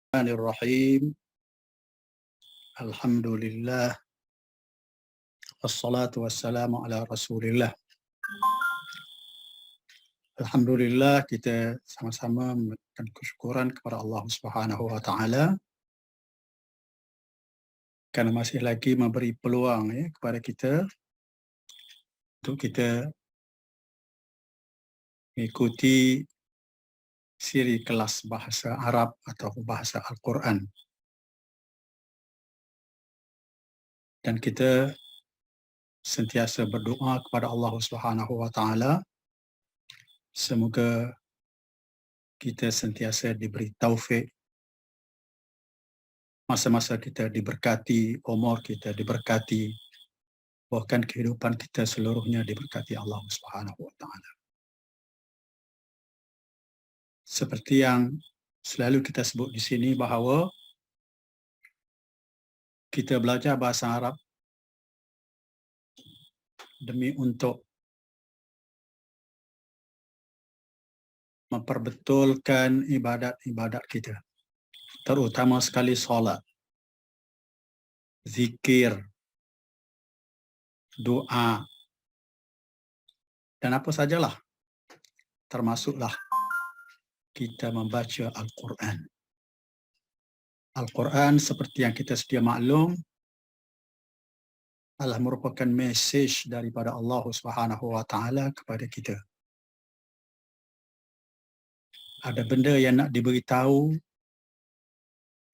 Bismillahirrahmanirrahim. Alhamdulillah. Wassalatu wassalamu ala Rasulillah. Alhamdulillah, kita sama-sama memberikan kesyukuran kepada Allah Subhanahu wa taala kerana masih lagi memberi peluang kepada kita untuk kita mengikuti siri kelas bahasa Arab atau bahasa Al-Quran. Dan kita sentiasa berdoa kepada Allah Subhanahu wa taala semoga kita sentiasa diberi taufik, masa-masa kita diberkati, umur kita diberkati, bahkan kehidupan kita seluruhnya diberkati Allah Subhanahu wa taala. Seperti yang selalu kita sebut di sini bahawa kita belajar bahasa Arab demi untuk memperbetulkan ibadat-ibadat kita, terutama sekali solat, zikir, doa, dan apa sajalah, termasuklah kita membaca Al-Quran. Al-Quran seperti yang kita sedia maklum adalah merupakan mesej daripada Allah Subhanahu wa taala kepada kita. Ada benda yang nak diberitahu,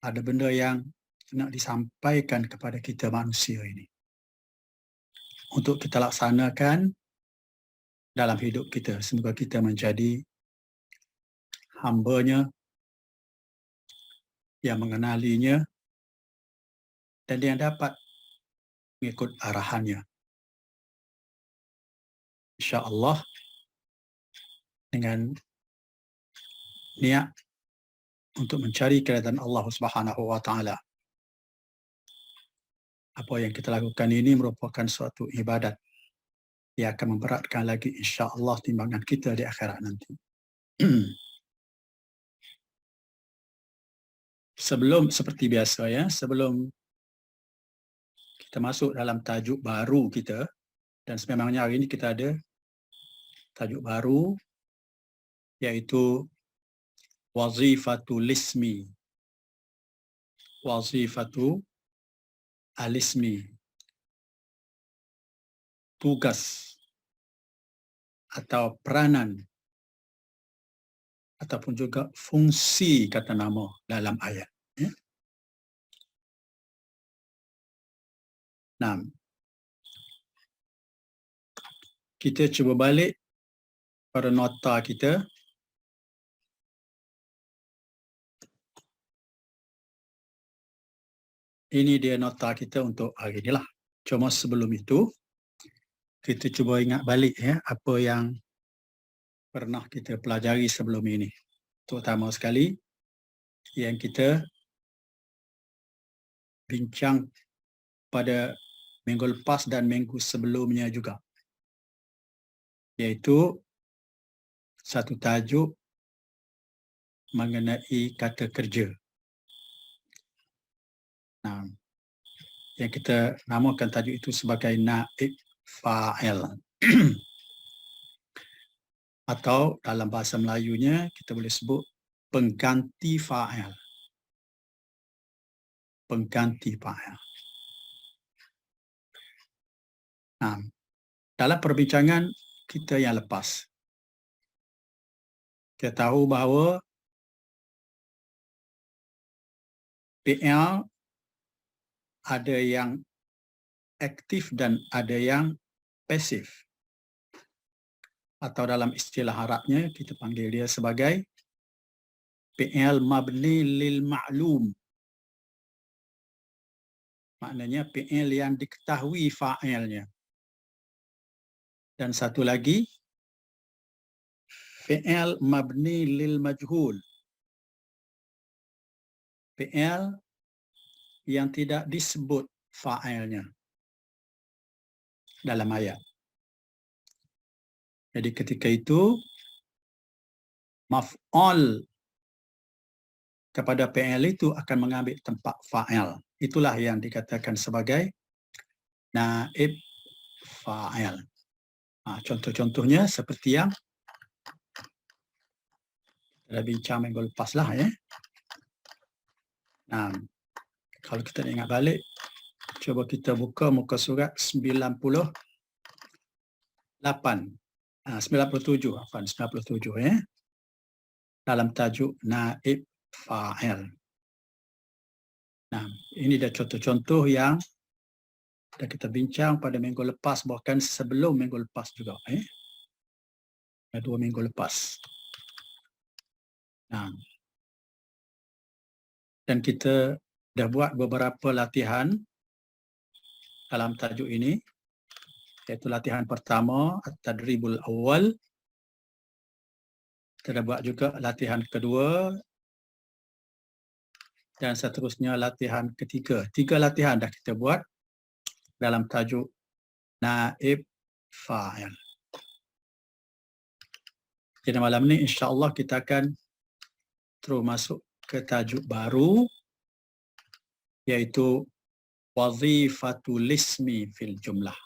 ada benda yang nak disampaikan kepada kita manusia ini untuk kita laksanakan dalam hidup kita. Semoga kita menjadi hamba-Nya yang mengenalinya dan yang dapat mengikut arahannya. InsyaAllah dengan niat untuk mencari keridhaan Allah Subhanahu wa taala. Apa yang kita lakukan ini merupakan suatu ibadat yang akan memberatkan lagi insya-Allah timbangan kita di akhirat nanti. Sebelum seperti biasa sebelum kita masuk dalam tajuk baru kita, dan sememangnya hari ini kita ada tajuk baru iaitu wazifatul ismi. Wazifatu al-ismi. Tugas atau peranan ataupun juga fungsi kata nama dalam ayat. Nah, kita cuba balik pada nota kita. Ini dia nota kita untuk hari inilah. Cuma sebelum itu, kita cuba ingat balik apa yang pernah kita pelajari sebelum ini. Terutama sekali yang kita bincang pada minggu lepas dan minggu sebelumnya juga. Iaitu satu tajuk mengenai kata kerja. Nah, yang kita namakan tajuk itu sebagai naib fa'il. Atau dalam bahasa Melayunya kita boleh sebut pengganti fa'il. Pengganti fa'il. Nah, dalam perbincangan kita yang lepas, kita tahu bahawa PL ada yang aktif dan ada yang pasif. Atau dalam istilah Arabnya kita panggil dia sebagai PL mabni lil ma'lum. Maknanya PL yang diketahui fa'ilnya. Dan satu lagi PL mabni lil majhul. PL yang tidak disebut fa'ilnya dalam ayat. Jadi ketika itu maf'ul kepada PL itu akan mengambil tempat fa'il. Itulah yang dikatakan sebagai naib fa'il. Contoh-contohnya seperti yang kita bincang minggu lepas lah ya. Nah, kalau kita ingat balik, cuba kita buka muka surat 98. 97 ya. Dalam tajuk naib fa'il. Nah, ini dah contoh-contoh yang dah kita bincang pada minggu lepas, bahkan sebelum minggu lepas juga. 2 minggu lepas. Nah, dan kita dah buat beberapa latihan dalam tajuk ini, iaitu latihan pertama, At-Tadribul Awal. Kita dah buat juga latihan kedua dan seterusnya latihan ketiga. 3 latihan dah kita buat dalam tajuk naib fa'il. Jadi malam ni insya-Allah kita akan terus masuk ke tajuk baru, iaitu wazifatul ismi fil jumlah.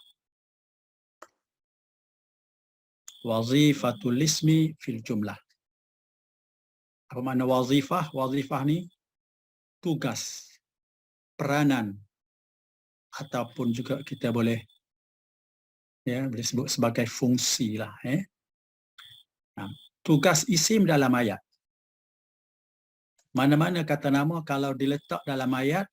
Wazifatul ismi fil jumlah. Apa makna wazifah? Wazifah ni tugas, peranan, ataupun juga kita boleh sebut sebagai fungsi lah. Tugas isim dalam ayat. Mana-mana kata nama kalau diletak dalam ayat,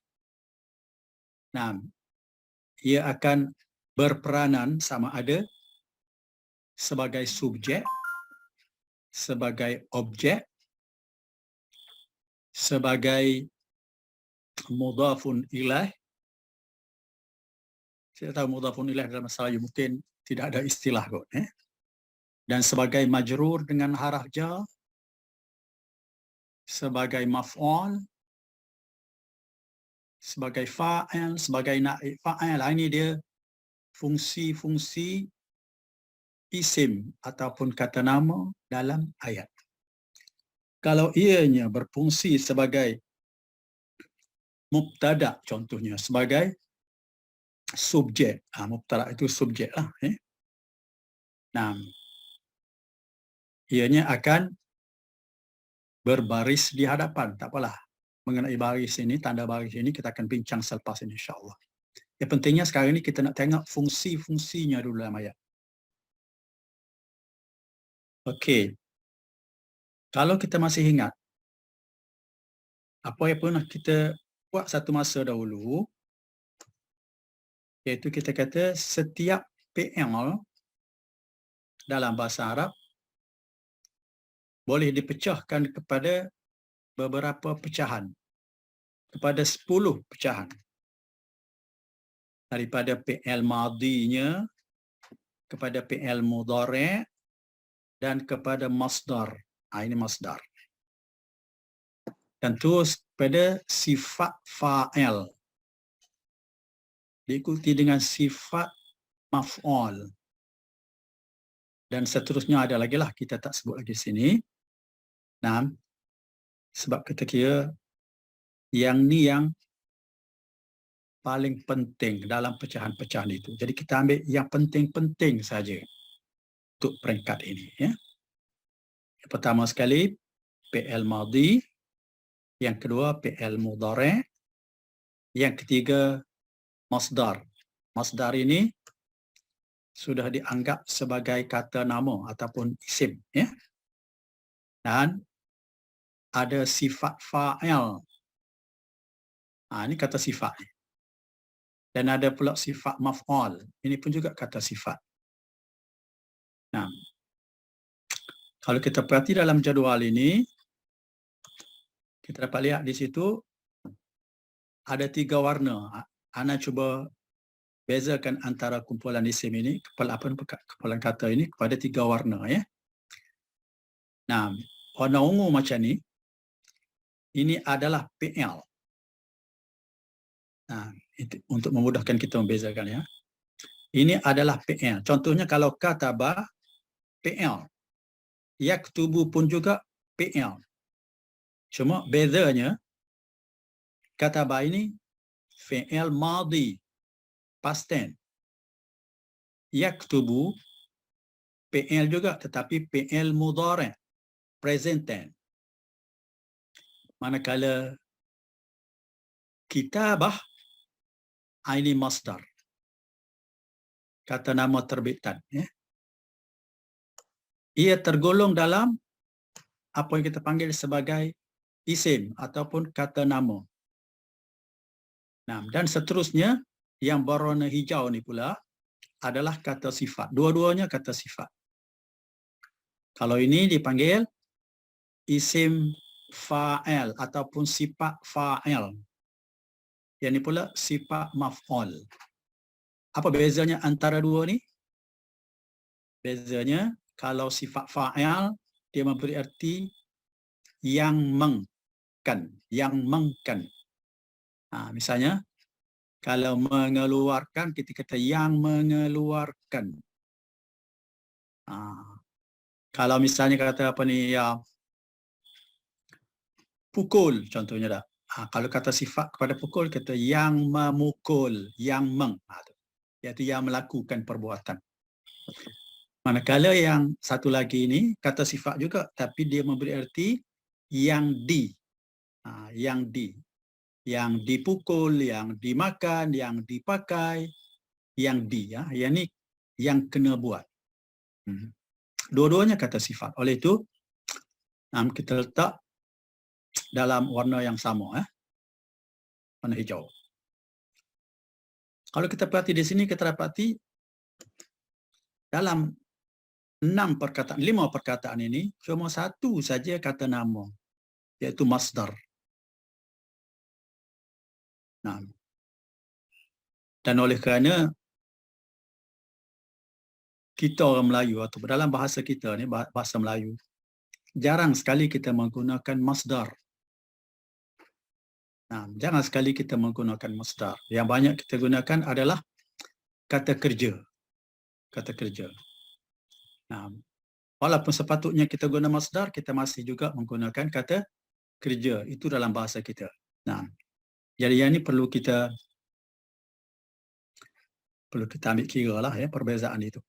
ia akan berperanan sama ada sebagai subjek, sebagai objek, sebagai mudhafun ilaih. Saya tahu mudhafun ilaih dalam bahasa Melayu mungkin tidak ada istilah kot. Dan sebagai majrur dengan haraf jar, sebagai maf'ul, sebagai fa'il, sebagai naib fa'il. Ini dia fungsi-fungsi isim ataupun kata nama dalam ayat. Kalau ianya berfungsi sebagai mubtada, contohnya sebagai subjek, mubtada itu subjek lah. Ianya akan berbaris di hadapan. Tak apalah. Mengenai baris ini, tanda baris ini kita akan bincang selepas ini insya-Allah. Yang pentingnya sekarang ini kita nak tengok fungsi-fungsinya dulu dalam ayat. Okey. Kalau kita masih ingat apa yang pernah kita buat satu masa dahulu, iaitu kita kata setiap PL dalam bahasa Arab boleh dipecahkan kepada beberapa pecahan, kepada 10 pecahan. Daripada PL madinya kepada PL mudhari' dan kepada masdar. Ini masdar. Dan terus pada sifat fa'il. Diikuti dengan sifat maf'ul. Dan seterusnya ada lagi lah, kita tak sebut lagi sini. Sebab kita kira yang ni yang paling penting dalam pecahan-pecahan itu. Jadi kita ambil yang penting-penting saja untuk peringkat ini. Yang pertama sekali, PL Madi. Yang kedua, PL Mudhari'. Yang ketiga, Masdar. Masdar ini sudah dianggap sebagai kata nama ataupun isim. Dan ada sifat fa'il. Ini kata sifat. Dan ada pula sifat maf'ul. Ini pun juga kata sifat. Kalau kita perhati dalam jadual ini, kita dapat lihat di situ ada 3 warna. Ana cuba bezakan antara kumpulan isim ini, kumpulan kata ini kepada 3 warna. Warna ungu macam ni, ini adalah PL. Untuk memudahkan kita membezakan. Ini adalah PL. Contohnya kalau kataba, PL. Yaktubu pun juga PL. Cuma bezanya kataba ini fi'il madhi, past tense. Yaktubu fi'il juga, tetapi fi'il mudhari', present tense. Manakala kitabah ini masdar, kata nama terbitan. Ia tergolong dalam apa yang kita panggil sebagai isim ataupun kata nama. Nah, dan seterusnya yang berwarna hijau ni pula adalah kata sifat. Dua-duanya kata sifat. Kalau ini dipanggil isim fa'il ataupun sifat fa'il. Yang ini pula sifat maf'ul. Apa bezanya antara dua ni? Bezanya kalau sifat fa'il dia memberi arti yang mengkan, yang mengkan. Misalnya kalau mengeluarkan kita kata yang mengeluarkan. Kalau misalnya kata apa ni ya, pukul contohnya dah. Kalau kata sifat kepada pukul kata yang memukul, yang iaitu yang melakukan perbuatan. Manakala yang satu lagi ini kata sifat juga tapi dia memberi arti yang yang dipukul, yang dimakan, yang dipakai, yang yang ni yang kena buat. Dua-duanya kata sifat. Oleh itu kita letak dalam warna yang sama, warna hijau. Kalau kita perhati di sini, kita dapati dalam 5 perkataan ini cuma satu saja kata nama, iaitu masdar. Dan oleh kerana kita orang Melayu atau dalam bahasa kita ni, bahasa Melayu, jarang sekali kita menggunakan masdar. Jarang sekali kita menggunakan masdar. Yang banyak kita gunakan adalah kata kerja. Kata kerja. Walaupun sepatutnya kita guna masdar, kita masih juga menggunakan kata kerja. Itu dalam bahasa kita. Jadi yang ini perlu kita ambil kira lah perbezaan itu.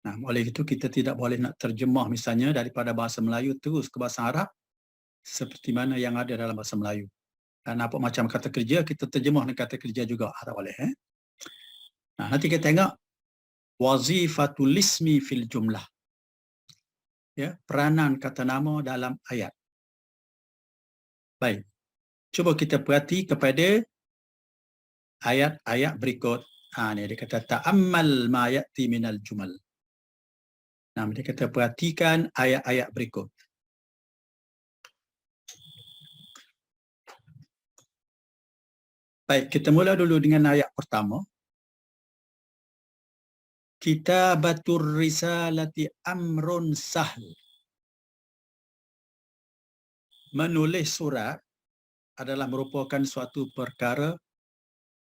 Oleh itu kita tidak boleh nak terjemah misalnya daripada bahasa Melayu terus ke bahasa Arab seperti mana yang ada dalam bahasa Melayu. Dan apa macam kata kerja kita terjemah dengan kata kerja juga, tak boleh. Nanti kita tengok wazifatul ismi fil jumlah. Peranan kata nama dalam ayat. Baik. Cuba kita perhati kepada ayat-ayat berikut. Ni dia kata ta'ammal ma ya'ti minal jumal. Dia kata perhatikan ayat-ayat berikut. Baik, kita mula dulu dengan ayat pertama. Kitabatur risalati amrun sahl. Menulis surat adalah merupakan suatu perkara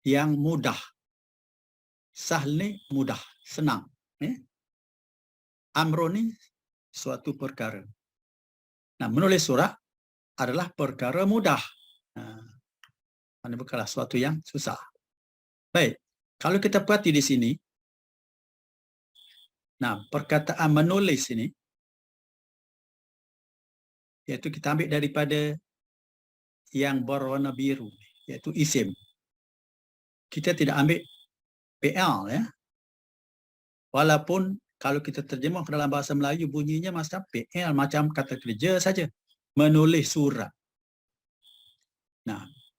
yang mudah. Sahl ni mudah, senang. Amrun ni suatu perkara. Menulis surat adalah perkara mudah. Mana bukanlah suatu yang susah. Baik, kalau kita perhati di sini, perkataan menulis ini, iaitu kita ambil daripada yang berwarna biru, iaitu isim. Kita tidak ambil PL, Walaupun kalau kita terjemah ke dalam bahasa Melayu, bunyinya macam PL, macam kata kerja saja. Menulis surat.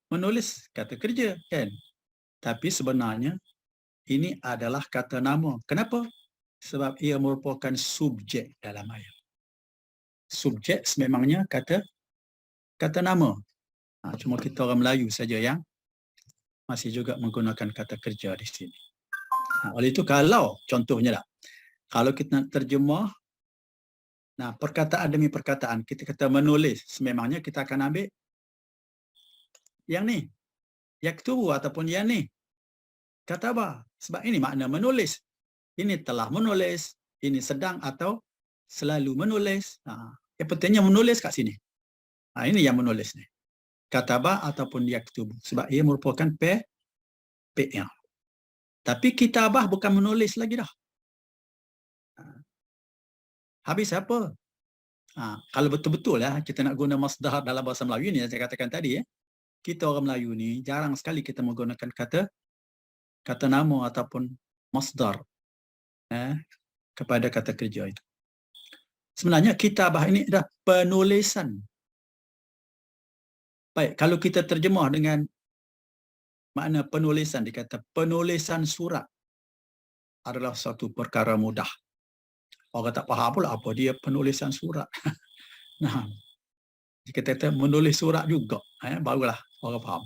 Menulis kata kerja, kan? Tapi sebenarnya ini adalah kata nama. Kenapa? Sebab ia merupakan subjek dalam ayat. Subjek sememangnya kata nama. Cuma kita orang Melayu saja yang masih juga menggunakan kata kerja di sini. Oleh itu kalau contohnya kalau kita nak terjemah perkataan demi perkataan, kita kata menulis, sememangnya kita akan ambil yang ni, yaktubu ataupun yang ni, kataba. Sebab ini makna menulis. Ini telah menulis, ini sedang atau selalu menulis. Yang pentingnya menulis kat sini. Ini yang menulis ni. Kataba ataupun yaktubu. Sebab ia merupakan fi'il. Tapi kitabah bukan menulis lagi dah. Habis apa? Kalau betul-betul lah kita nak guna masdar dalam bahasa Melayu ni, saya katakan tadi, kita orang Melayu ni jarang sekali kita menggunakan kata nama ataupun masdar kepada kata kerja itu. Sebenarnya kitabah ini adalah penulisan. Baik, kalau kita terjemah dengan makna penulisan, dikata penulisan surat adalah satu perkara mudah. Orang tak faham pula apa dia penulisan surat. Nah, jika kita menulis surat juga, barulah orang faham.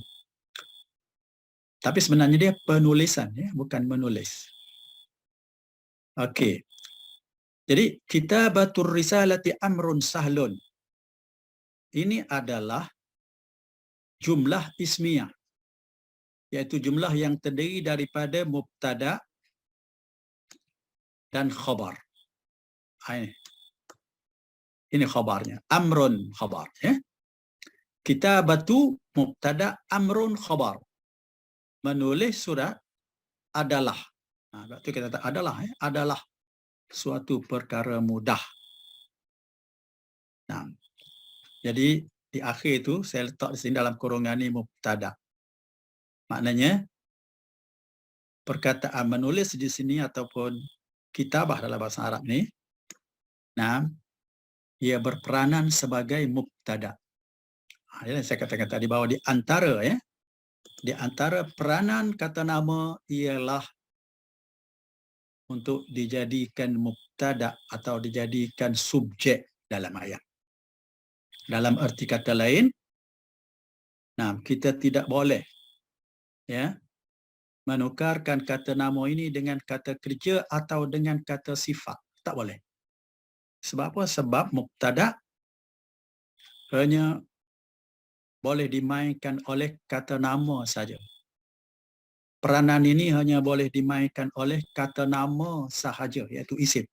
Tapi sebenarnya dia penulisan, bukan menulis. Okey. Jadi, kitabatur risalati amrun sahlun. Ini adalah jumlah ismiyah, iaitu jumlah yang terdiri daripada mubtada dan khabar. Ini khabarnya. Amrun khabar. Kitabatu mubtada amrun khabar. Menulis surat adalah. Itu kita kata adalah suatu perkara mudah. Jadi di akhir itu saya letak di sini dalam kurungan ini mubtada. Maknanya perkataan menulis di sini ataupun kitabah dalam bahasa Arab ni, ia berperanan sebagai mubtada. Yang saya katakan tadi bahawa di antara peranan kata nama ialah untuk dijadikan mubtada atau dijadikan subjek dalam ayat. Dalam arti kata lain, kita tidak boleh menukarkan kata nama ini dengan kata kerja atau dengan kata sifat. Tak boleh. Sebab apa? Sebab mubtada hanya boleh dimainkan oleh kata nama saja. Peranan ini hanya boleh dimainkan oleh kata nama sahaja, iaitu isim.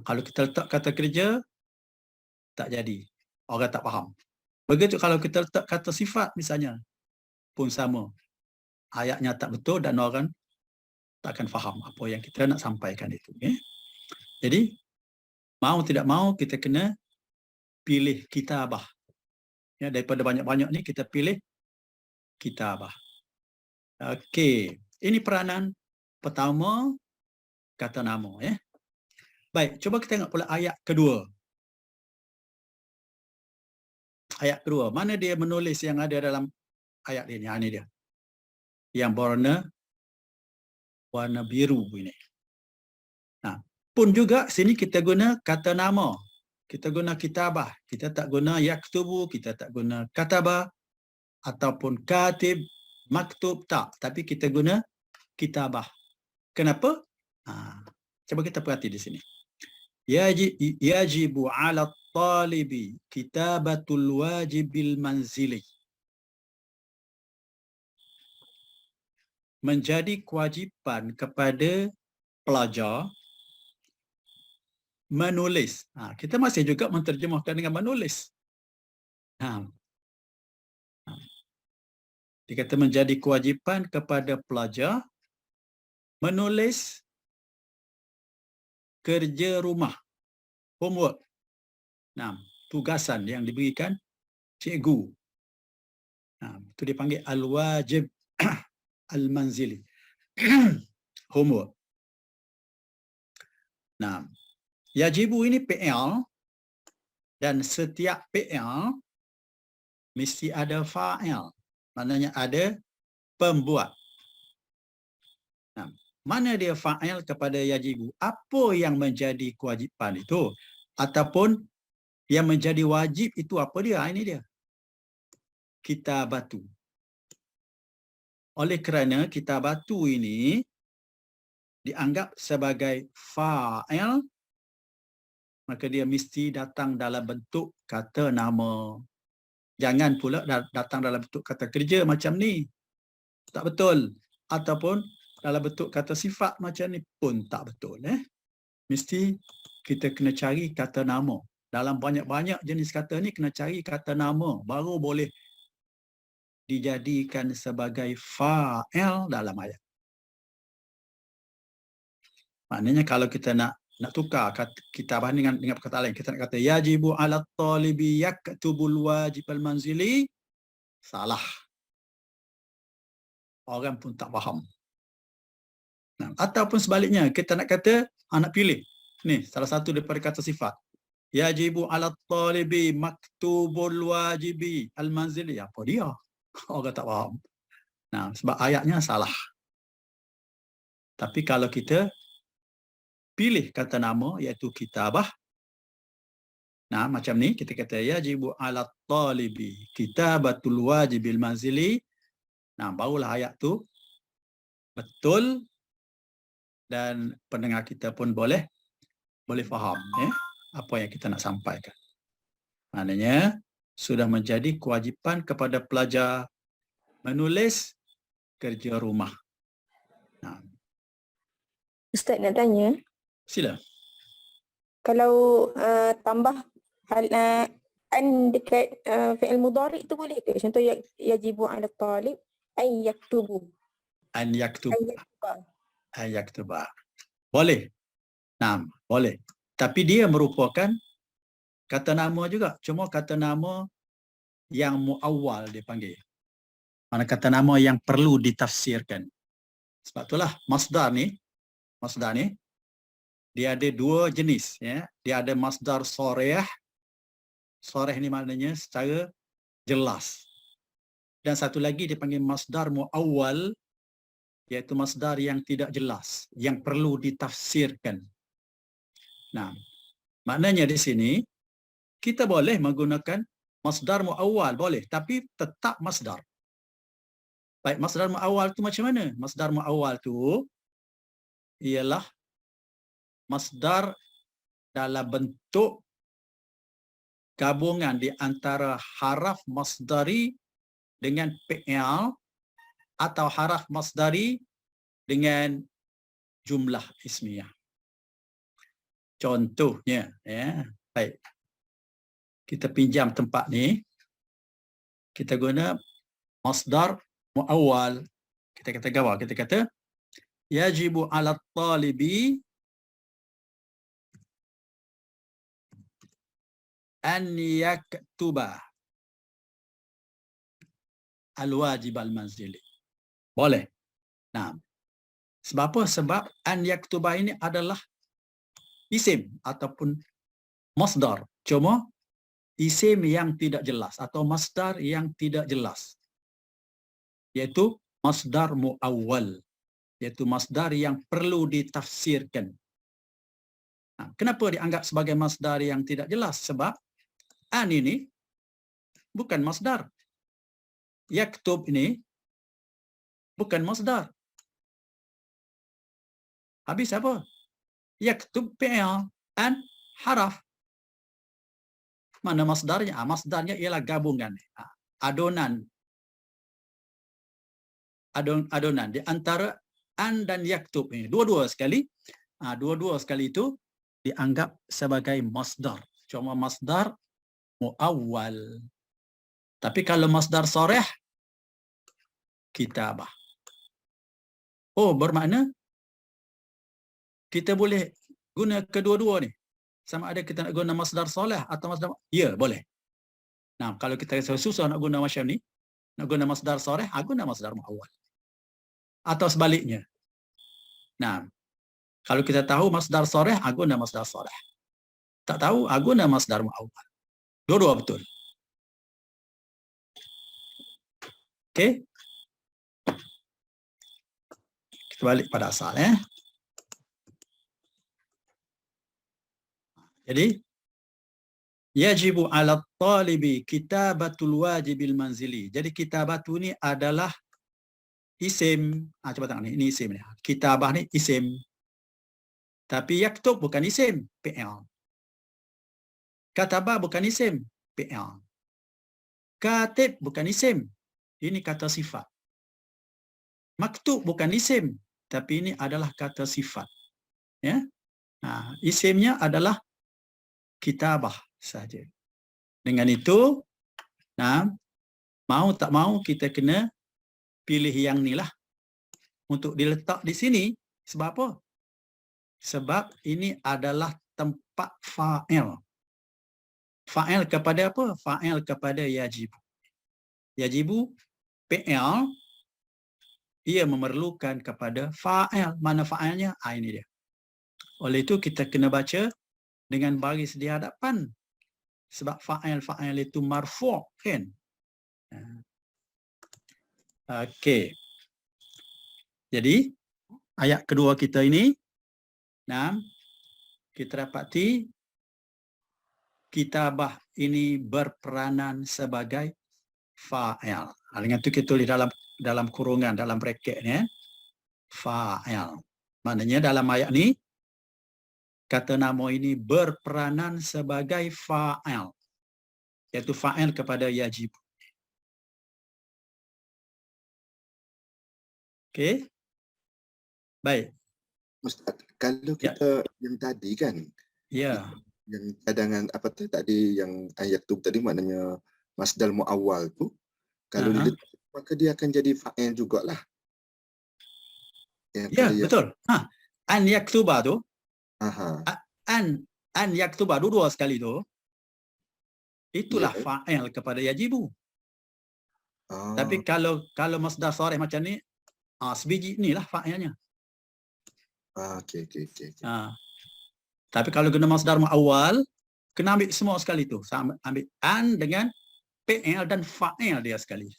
Kalau kita letak kata kerja, tak jadi. Orang tak faham. Begitu kalau kita letak kata sifat misalnya, pun sama. Ayatnya tak betul dan orang tak akan faham apa yang kita nak sampaikan itu. Jadi, mau tidak mau kita kena pilih kitabah. Daripada banyak-banyak ni kita pilih kitabah. Okey, ini peranan pertama kata nama. Baik, cuba kita tengok pula ayat kedua. Ayat kedua, mana dia menulis yang ada dalam ayat ini? Ini dia. Yang warna biru ini. Pun juga sini kita guna kata nama. Kita guna kitabah. Kita tak guna yaktubu, kita tak guna kataba ataupun katib, maktub, tak. Tapi kita guna kitabah. Kenapa? Coba kita perhati di sini. Yajibu 'ala talibi kitabatul wajibil manzili. Menjadi kewajipan kepada pelajar menulis. Kita masih juga menterjemahkan dengan menulis. Dikata menjadi kewajipan kepada pelajar menulis kerja rumah, homework. Tugasan yang diberikan cikgu. Itu dipanggil al-wajib al-manzili. Homework. Yajibu ini fi'il dan setiap fi'il mesti ada fa'il. Maknanya ada pembuat. Mana dia fa'il kepada yajibu? Apa yang menjadi kewajipan itu? Ataupun yang menjadi wajib itu apa dia? Ini dia. Kitabatu. Oleh kerana kitabatu ini dianggap sebagai fa'il, maka dia mesti datang dalam bentuk kata nama. Jangan pula datang dalam bentuk kata kerja macam ni. Tak betul. Ataupun dalam bentuk kata sifat macam ni pun tak betul. Mesti kita kena cari kata nama. Dalam banyak-banyak jenis kata ni kena cari kata nama baru boleh dijadikan sebagai fa'il dalam ayat. Maknanya kalau kita nak tukar kitabah dengan kata lain, kita nak kata yajibu 'ala talibi yaktubul wajib al-manzili, salah. Orang pun tak faham. Nah, ataupun sebaliknya, kita nak kata, nak pilih. Ni, salah satu daripada kata sifat. Yajibu 'ala talibi maktubul wajibi al-manzili. Apa dia? Orang tak faham. Nah, sebab ayatnya salah. Tapi kalau kita pilih kata nama, iaitu kitabah. Nah, macam ni, kita kata, yajibu 'ala talibi kitabatul wajibil manzili. Nah, barulah ayat tu betul dan pendengar kita pun boleh faham apa yang kita nak sampaikan. Maknanya sudah menjadi kewajipan kepada pelajar menulis kerja rumah. Nah. Ustaz nak tanya. Sila. Kalau tambah an dekat fi'il mudhari' tu boleh ke? Contoh yajibu 'ala talib ay yaktubu. An yaktuba. Boleh. Nah, boleh. Tapi dia merupakan kata nama juga. Cuma kata nama yang muawwal dipanggil. Mana kata nama yang perlu ditafsirkan. Sebab itulah masdar ni dia ada dua jenis, ya. Dia ada masdar sharih. Sharih ni maknanya secara jelas. Dan satu lagi dipanggil masdar muawwal, iaitu masdar yang tidak jelas, yang perlu ditafsirkan. Nah, maknanya di sini kita boleh menggunakan masdar muawwal, boleh, tapi tetap masdar. Baik, masdar muawwal tu macam mana? Masdar muawwal tu ialah masdar dalam bentuk gabungan di antara haraf masdari dengan fi'il atau haraf masdari dengan jumlah ismiyah. Contohnya, ya. Baik. Kita pinjam tempat ni. Kita guna masdar muawwal. Kita kata gambar, kita kata yajibu 'ala talibi an yaktuba al-wajib al-manzili. Boleh. Nah, sebab apa? Sebab an yaktuba ini adalah isim ataupun masdar. Cuma isim yang tidak jelas atau masdar yang tidak jelas. Iaitu masdar muawwal. Iaitu masdar yang perlu ditafsirkan. Nah, kenapa dianggap sebagai masdar yang tidak jelas? Sebab an ini bukan masdar. Yaktub ini bukan masdar. Habis apa? Yaktub fi'il, an haraf. Mana masdarnya? Masdarnya ialah gabungan. Adonan. Adonan di antara an dan yaktub ini. Dua-dua sekali. Dua-dua sekali itu dianggap sebagai masdar. Cuma masdar muawwal. Tapi kalau masdar sharih, kitabah. Oh, bermakna kita boleh guna kedua-dua ni. Sama ada kita nak guna masdar sharih atau masdar... Ya, boleh. Nah, kalau kita susah nak guna macam ni, nak guna masdar sharih, guna masdar muawwal. Atau sebaliknya. Nah, kalau kita tahu masdar sharih, guna masdar sharih. Tak tahu, guna masdar muawwal. Dua-dua betul. Okey. Kita balik pada asal, Jadi, yajibu 'ala talibi kitabatul wajibil manzili. Jadi kitabatu ni adalah isim. Coba tengok ni, ini isim ni. Kitabah ni isim. Tapi yaktub bukan isim, fi'il. Katabah bukan isim, fi'il. Katib bukan isim. Ini kata sifat. Maktub bukan isim, tapi ini adalah kata sifat. Ya. Isimnya adalah kitabah. saja. Dengan itu, mau tak mau kita kena pilih yang ni lah untuk diletak di sini. Sebab apa? Sebab ini adalah tempat fa'il. Fa'il kepada apa? Fa'il kepada yajibu. Yajibu, fi'il, ia memerlukan kepada fa'il. Mana fa'ilnya? Ini dia. Oleh itu kita kena baca dengan baris di hadapan. Sebab fa'il itu marfu' kan? Okey. Jadi ayat kedua kita ini, kita dapati kitabah ini berperanan sebagai fa'il. Dengan itu kita tulis dalam kurungan, dalam bracket ni, fa'il. Maknanya dalam ayat ni kata nama ini berperanan sebagai fa'il, iaitu fa'il kepada yajib. Okey. Baik. Ustaz, kalau kita yang tadi kan, yang cadangan apa tu tadi, yang ayat tu tadi maknanya masdar muawwal tu, kalau diletak maka dia akan jadi fa'il jugalah. Ya, betul. An yaktuba tu. An yaktuba dua sekali tu. Itulah fa'il kepada yajibu. Tapi kalau masdar sharih macam ni, sebiji inilah fa'ilnya. Okey. Tapi kalau kena masdar muawwal, kena ambil semua sekali tu. Ambil an dengan fi'il dan fa'il dia sekali.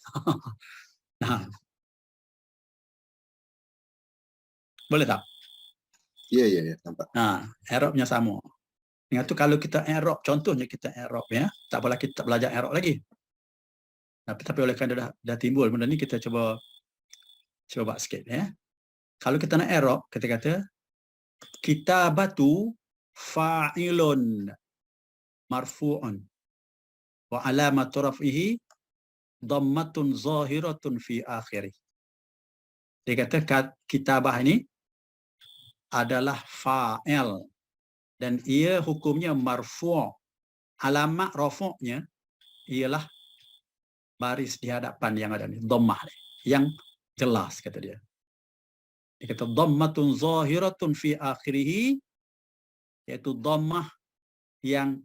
Boleh tak? Ya, nampak. I'rabnya sama. Dengan tu kalau kita i'rab, contohnya kita i'rab ya, tak apalah kita belajar i'rab lagi. Tapi oleh kerana dah timbul benda ni, kita cuba sikit ya. Kalau kita nak i'rab, kita kata kitabatu fa'ilun marfu'un wa alamatu raf'ihi dhammatun zahiratun fi akhirih. Dia kata kitabah ini adalah fa'il dan ia hukumnya marfu'. Alamat rafu'nya ialah baris di hadapan yang ada ni, dhammah ni, yang jelas kata dia. Dia kata dhammatun zahiratun fi akhirih, iaitu dhammah yang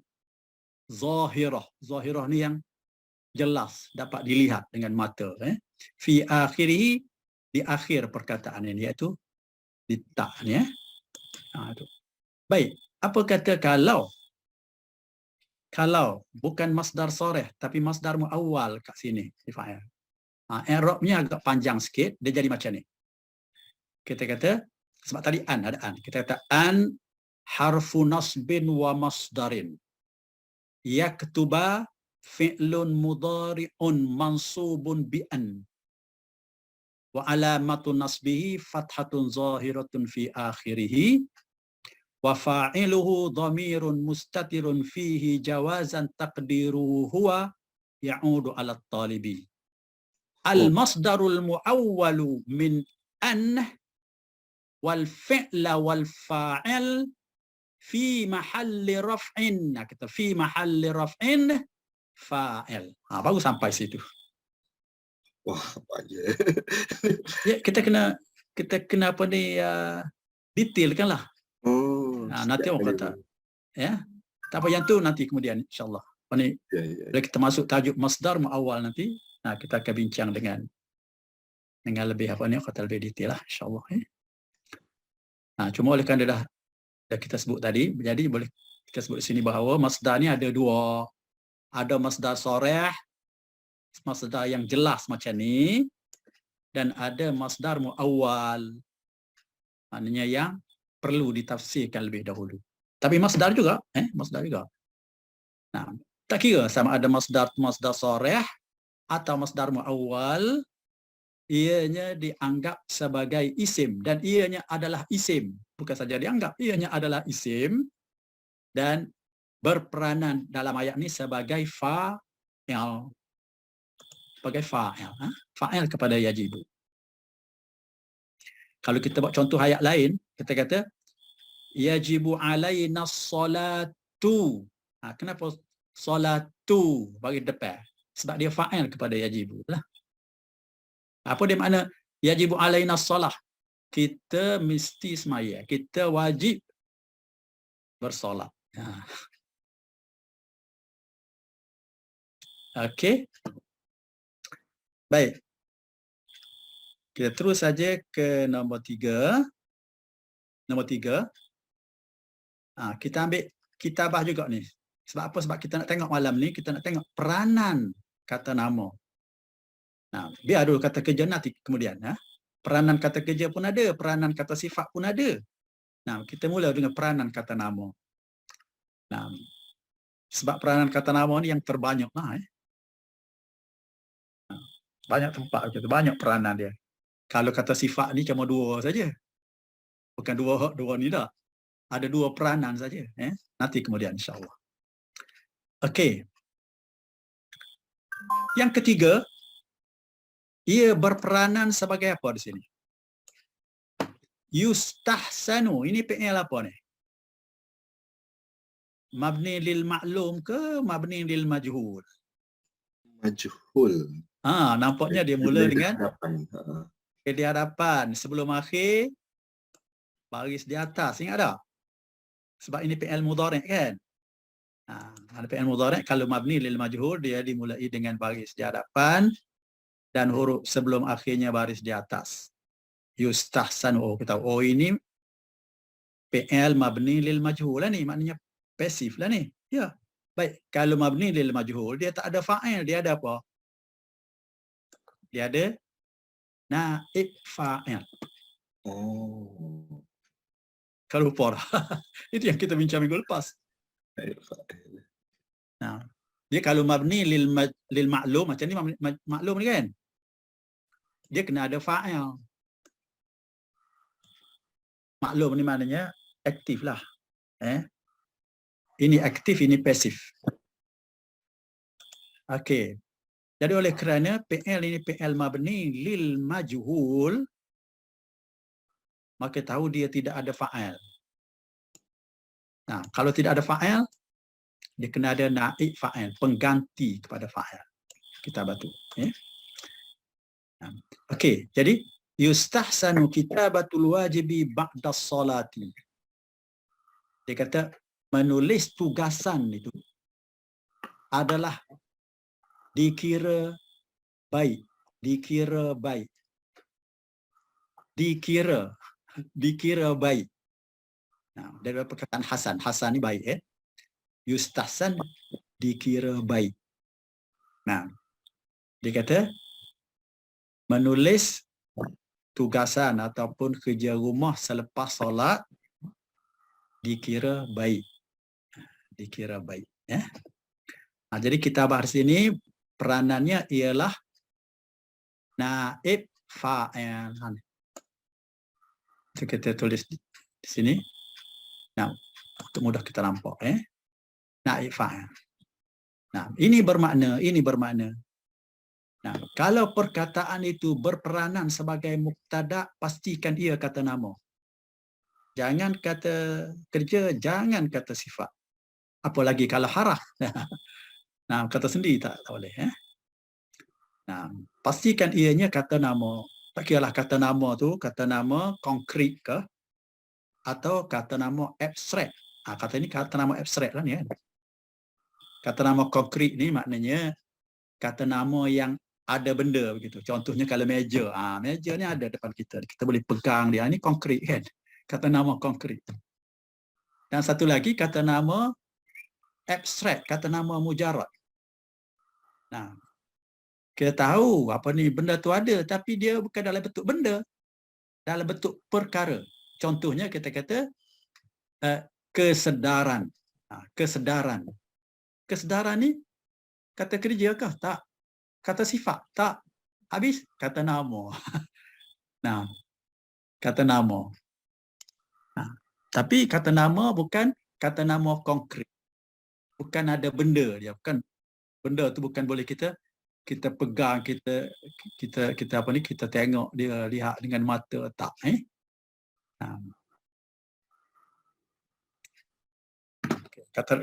zahirah. Zahirah ni yang jelas, dapat dilihat dengan mata. Fi akhirih, di akhir perkataan ini, iaitu di ta ni. Itu. Baik, apa kata kalau bukan masdar sharih tapi masdar muawwal kat sini di fa'il. I'rabnya agak panjang sikit, dia jadi macam ni. Kita kata, sebab tadi ada an. Kita kata an harfu nasbin wa masdarin. Yaktuba fi'lun mudhari'un mansubun bi an. Wa alamatu nasbihi fathatun zahiratun fi akhirih. Wa fa'iluhu dhamirun mustatirun fihi jawazan taqdiruhu huwa ya'udu ala talibi. Al-masdarul muawwalu min an wal fi'la wal fa'il fi mahalli raf'in. Kita fi mahalli raf'in fa'il. Baru sampai situ. Wah, banyak. Ya, kita kena apa ni, detailkanlah. Nanti orang kata ya. Tak apa, yang tu nanti kemudian insya-Allah. Apa ni? Bila kita masuk tajuk masdar muawwal nanti, kita akan bincang dengan lebih apa ni, kata lebih detail lah insya-Allah. Cuma oleh kerana dah kita sebut tadi, jadi boleh kita sebut di sini bahawa masdar ni ada dua. Ada masdar sharih, masdar yang jelas macam ni, dan ada masdar muawwal, maknanya yang perlu ditafsirkan lebih dahulu. Tapi masdar juga, masdar juga. Tak kira sama ada masdar sharih atau masdar muawwal, ianya dianggap sebagai isim, dan ianya adalah isim. Bukan saja dianggap, ianya adalah isim dan berperanan dalam ayat ini sebagai fa'il. Sebagai fa'il. Fa'il kepada yajibu. Kalau kita buat contoh ayat lain, kita kata yajibu alaina salatu. Kenapa solatu bagi depan. Sebab dia fa'il kepada yajibu lah. Apa dia makna yajibu alaina solah? Kita mesti semaya. Kita wajib bersolat. Okey. Baik. Kita terus saja ke nombor 3. Nombor 3. Kita ambil kitabah juga ni. Sebab apa? Sebab kita nak tengok malam ni, kita nak tengok peranan kata nama. Biar dulu kata kerja nanti kemudian. Peranan kata kerja pun ada, peranan kata sifat pun ada. Kita mula dengan peranan kata nama. Sebab peranan kata nama ni yang terbanyak lah. Banyak tempat, banyak peranan dia. Kalau kata sifat ni cuma 2 saja. Bukan 2 ni dah. Ada 2 peranan saja. Nanti kemudian insyaAllah. Okey. Yang ketiga, ia berperanan sebagai apa di sini? Yustahsanu. Ini fi'il apa ni? Mabni lil ma'lum ke mabni lil majhul? Majhul. Nampaknya dia mula dengan di hadapan. Sebelum akhir, baris di atas. Ingat tak? Sebab ini fi'il mudhari' kan? Fi'il mudhari' kalau mabni lil majhul, dia dimulai dengan baris di hadapan dan huruf sebelum akhirnya baris di atas. Yustahsan. Kita tahu. Ini fi'il mabni lil majhul lah ni. Maknanya pasif lah ni. Ya. Baik. Kalau mabni lil majhul, dia tak ada fa'il. Dia ada apa? Dia ada naib fa'il. Kalau lupa dah. Itu yang kita bincang minggu lepas. Dia kalau mabni lil ma'lum, macam ni maklum ni kan? Dia kena ada fa'il. Maklum ni maknanya aktif lah. Ini aktif, ini pasif. Okey. Jadi oleh kerana fi'il ini fi'il mabni lil majhul, maka tahu dia tidak ada fa'il. Kalau tidak ada fa'il, dia kena ada naib fa'il, pengganti kepada fa'il. Kita batu. Okey, jadi yustahsanu kitabatul wajibi ba'da salati. Dia kata menulis tugasan itu adalah dikira baik. Dikira baik. Dikira baik. Dari perkataan Hasan. Hasan ni baik. Yustahsan dikira baik. Dia kata menulis tugasan ataupun kerja rumah selepas solat dikira baik. Dikira baik. Jadi kita bahas ini peranannya ialah naib fa'il. Kita tulis di sini. Untuk mudah kita nampak. Naib fa'il. Ini bermakna. Kalau perkataan itu berperanan sebagai mubtada, pastikan ia kata nama. Jangan kata kerja, jangan kata sifat. Apalagi kalau haraf. Kata sendiri tak boleh. Pastikan ianya kata nama. Tak kiralah kata nama tu, kata nama konkret ke atau kata nama abstrak. Kata ini kata nama abstrak lah ni kan. Kata nama konkret ni maknanya kata nama yang ada benda begitu. Contohnya kalau meja. Meja ni ada depan kita. Kita boleh pegang dia. Ini konkret kan. Kata nama konkret. Dan satu lagi kata nama abstrak, kata nama mujarrad. Kita tahu apa ni benda tu ada tapi dia bukan dalam bentuk benda. Dalam bentuk perkara. Contohnya kita kata kesedaran. Kesedaran. Kesedaran ni kata kerja kah? Tak. Kata sifat? Tak. Habis kata nama. Kata nama. Tapi kata nama bukan kata nama konkret. Bukan ada benda dia. Bukan benda tu bukan boleh kita pegang, kita apa ni, kita tengok dia, lihat dengan mata, tak.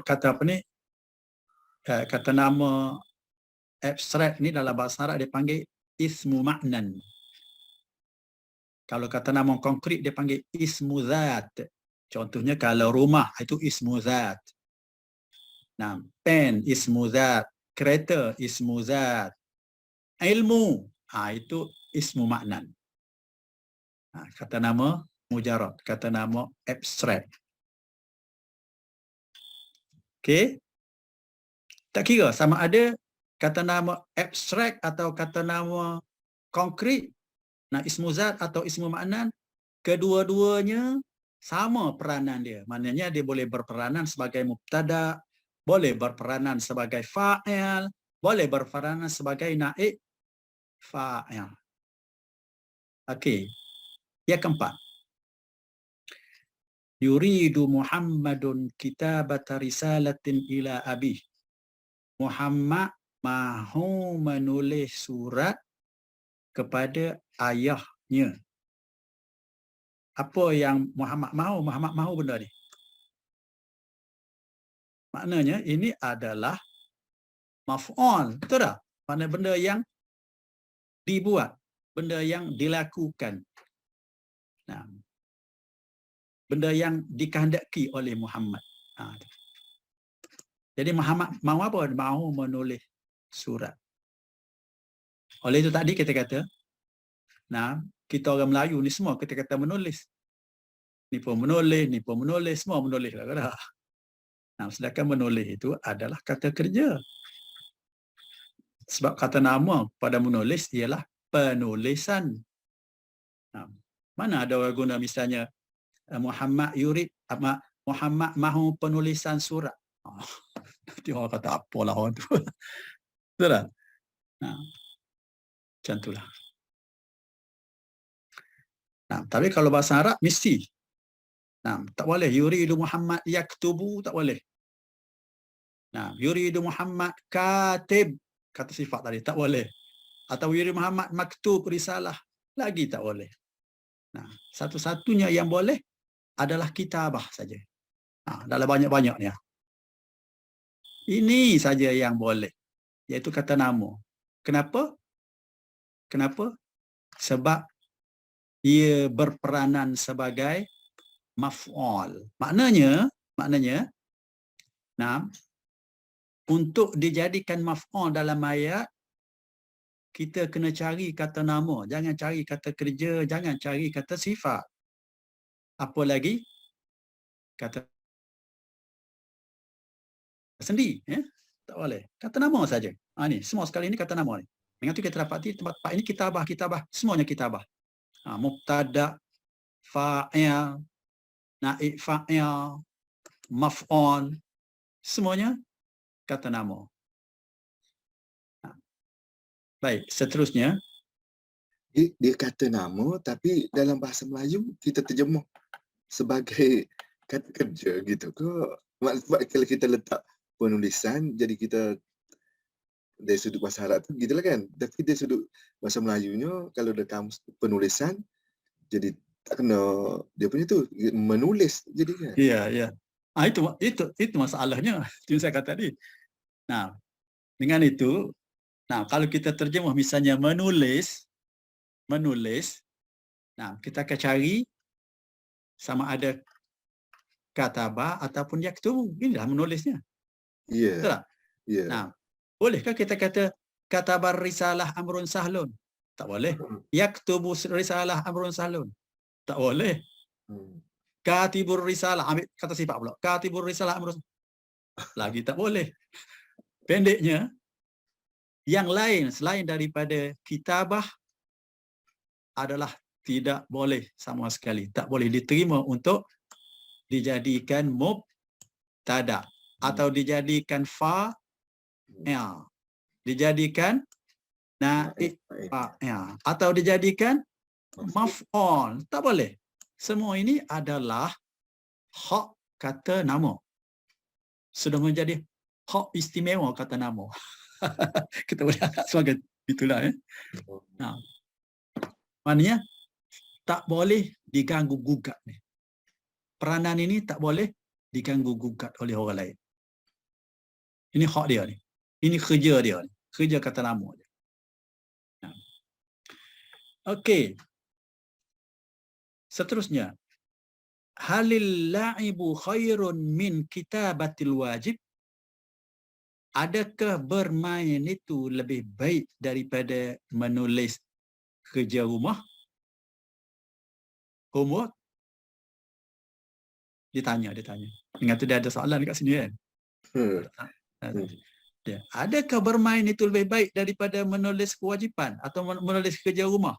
Kata apa ni? kata nama abstrak ni dalam bahasa Arab dia panggil ismu ma'nan. Kalau kata nama konkret dia panggil ismu zat. Contohnya kalau rumah itu ismu zat. Nah, pen ismu zat, kereta ismu zat. Ilmu itu ismu ma'nan. Kata nama mujarad, kata nama abstrak. Okey. Tak kira sama ada kata nama abstrak atau kata nama konkret, ismu zat atau ismu ma'nan, kedua-duanya sama peranan dia. Maknanya dia boleh berperanan sebagai mubtada, boleh berperanan sebagai fa'il, boleh berperanan sebagai naib fa'il. Okey. Yang keempat. Yuridu Muhammadun kitabata risalatin ila abih. Muhammad mahu menulis surat kepada ayahnya. Apa yang Muhammad mahu? Muhammad mahu benda ni. Maknanya ini adalah maf'ul. Betul tak? Maknanya benda yang dibuat. Benda yang dilakukan. Nah, benda yang dikehendaki oleh Muhammad. Jadi Muhammad mahu apa? Mahu menulis surat. Oleh itu tadi kita kata, kita orang Melayu ni semua kita kata menulis. Ni pun menulis, semua menulis lah. Sedangkan menulis itu adalah kata kerja. Sebab kata nama pada menulis ialah penulisan. Mana ada orang guna misalnya Muhammad yurid, Muhammad mahu penulisan surat. Nanti orang kata apalah orang tu. Betul tak? Macam itulah. Tapi kalau bahasa Arab mesti. Tak boleh. Yuridu Muhammad yaktubu, tak boleh. Yuridu Muhammad katib, kata sifat tadi, tak boleh. Atau yuridu Muhammad maktub risalah, lagi tak boleh. Satu-satunya yang boleh adalah kitabah saja. Dalam banyak-banyaknya. Ini saja yang boleh, iaitu kata nama. Kenapa? Kenapa? Sebab ia berperanan sebagai maf'ul. Maknanya, untuk dijadikan maf'ul dalam ayat, kita kena cari kata nama, jangan cari kata kerja, jangan cari kata sifat. Apa lagi? Kata sendi, tak boleh. Kata nama saja. Ni semua sekali ini kata nama ni. Dengan tu kita dapati tempat ini kitabah, semuanya kitabah. Mubtada, fa'il, naib fa'il, maf'ul, semuanya kata nama. Baik, seterusnya. Dia kata nama tapi dalam bahasa Melayu kita terjemah sebagai kata kerja gitu ke? Sebab kalau kita letak penulisan, jadi kita dari sudut bahasa Arab tu gitulah kan. Tapi dari sudut bahasa Melayunya, kalau ada kamus penulisan, jadi tak kena dia punya tu menulis jadi kan. Ya. Itu masalahnya. Itu saya kata tadi. Dengan itu, kalau kita terjemah misalnya menulis, kita akan cari sama ada katabah ataupun yaktubu. Inilah menulisnya. Ya. Betul tak? Ya. Bolehkah kita kata katabar risalah amrun sahlun? Tak boleh. Yaktubu risalah amrun sahlun? Tak boleh. Katibur risalah, ambil kata sifat pula. Katibur risalah amrun lagi tak boleh. Pendeknya, yang lain selain daripada kitabah adalah tidak boleh sama sekali. Tak boleh diterima untuk dijadikan mubtada atau dijadikan dijadikan naib fa'il atau dijadikan maf'ul. Tak boleh. Semua ini adalah hak kata nama. Sudah menjadi hak istimewa kata nama. Kita boleh anggap sebagai itulah. Maknanya tak boleh diganggu gugat ni. Peranan ini tak boleh diganggu gugat oleh orang lain. Ini hak dia ni. Ini kerja dia ni. Kerja kata nama dia. Okey. Seterusnya. Halil la'ibu khairun min kitabatil wajib? Adakah bermain itu lebih baik daripada menulis kerja rumah? Homework? Dia tanya. Ingat tu dia ada soalan dekat sini kan? Ya. Adakah bermain itu lebih baik daripada menulis kewajipan atau menulis kerja rumah?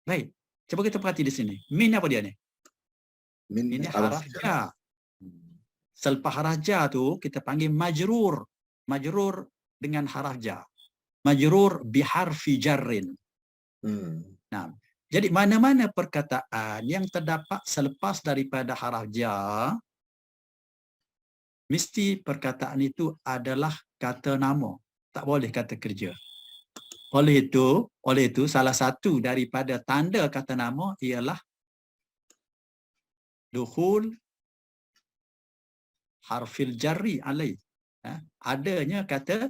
Baik. Cuba kita perhati di sini. Min apa dia ni? Min ini haraja. Selepas haraja tu kita panggil majrur. Majrur dengan haraja. Majrur biharfi jarrin. Nah, jadi mana-mana perkataan yang terdapat selepas daripada haraja, mesti perkataan itu adalah kata nama. Tak boleh kata kerja. Oleh itu salah satu daripada tanda kata nama ialah dukhul harfil jarri alai. Adanya kata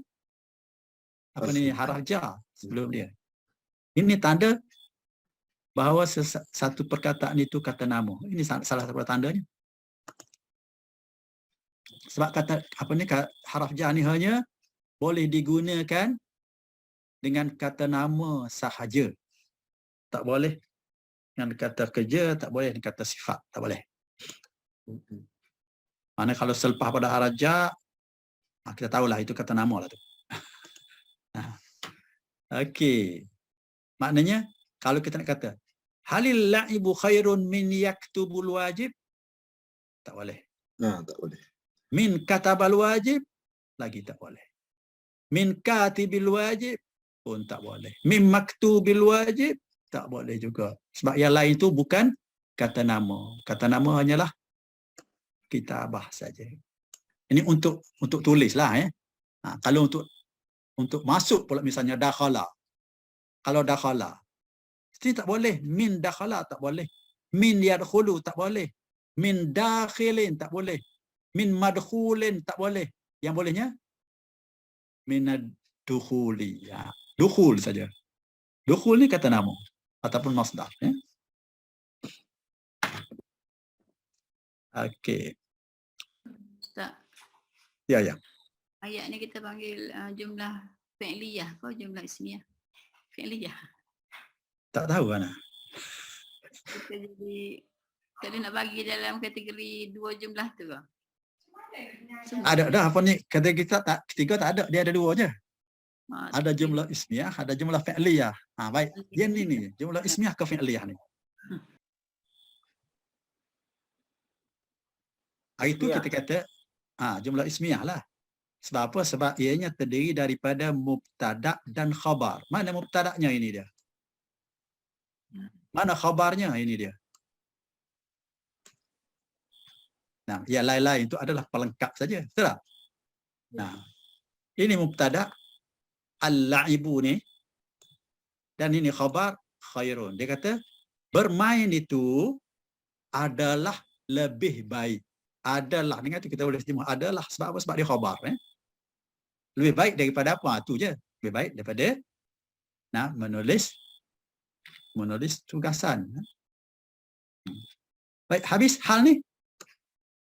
apa ni haraja sebelum dia. Ini tanda bahawa satu perkataan itu kata nama. Ini salah satu tandanya. Sebab kata apa ni haraf jar ni hanya boleh digunakan dengan kata nama sahaja. Tak boleh dengan kata kerja, tak boleh dengan kata sifat, tak boleh. Mana kalau selepas pada haraf jar, kita tahulah itu kata nama lah tu. Okey. Maknanya kalau kita nak kata halil la'ibu khairun min yaktubul wajib, tak boleh. Tak boleh. Min katabal wajib, lagi tak boleh. Min katibil wajib pun tak boleh. Min maktubil wajib, tak boleh juga. Sebab yang lain itu bukan kata nama. Kata nama hanyalah kitabah saja. Ini untuk tulislah. Kalau untuk masuk pula misalnya dakhala. Kalau dakhala, mesti tak boleh. Min dakhala tak boleh. Min yadkhulu tak boleh. Min dakhilin tak boleh. Min madkhulin tak boleh. Yang bolehnya minad dukhuli. Dukhul saja. Dukhul ni kata nama ataupun masdar. Okey. Ustaz. Ya. Ayat ni kita panggil jumlah fi'liyah atau jumlah ismiyah? Fi'liyah. Tak tahu Ana. Kita nak bagi dalam kategori dua jumlah tu ke? Ada dah apa ni kategori ketiga tak ada, dia ada dua je. Ada jumlah ismiyah, ada jumlah fi'liyah. Baik. Yang ni jumlah ismiyah ke fi'liyah ni. Itu kita kata jumlah ismiyah lah. Sebab apa? Sebab ianya terdiri daripada mubtada' dan khabar. Mana mubtada'nya ini dia? Mana khabarnya ini dia? Nah, yang lain-lain itu adalah pelengkap saja. Betul tak? Nah, ini mubtada' al-la'ibu ni dan ini khabar khairun. Dia kata bermain itu adalah lebih baik. Adalah, dengan itu kita boleh terjemah adalah sebab apa? Sebab dia khabar. Lebih baik daripada apa? Itu je. Lebih baik daripada menulis tugasan. Baik, habis hal ni.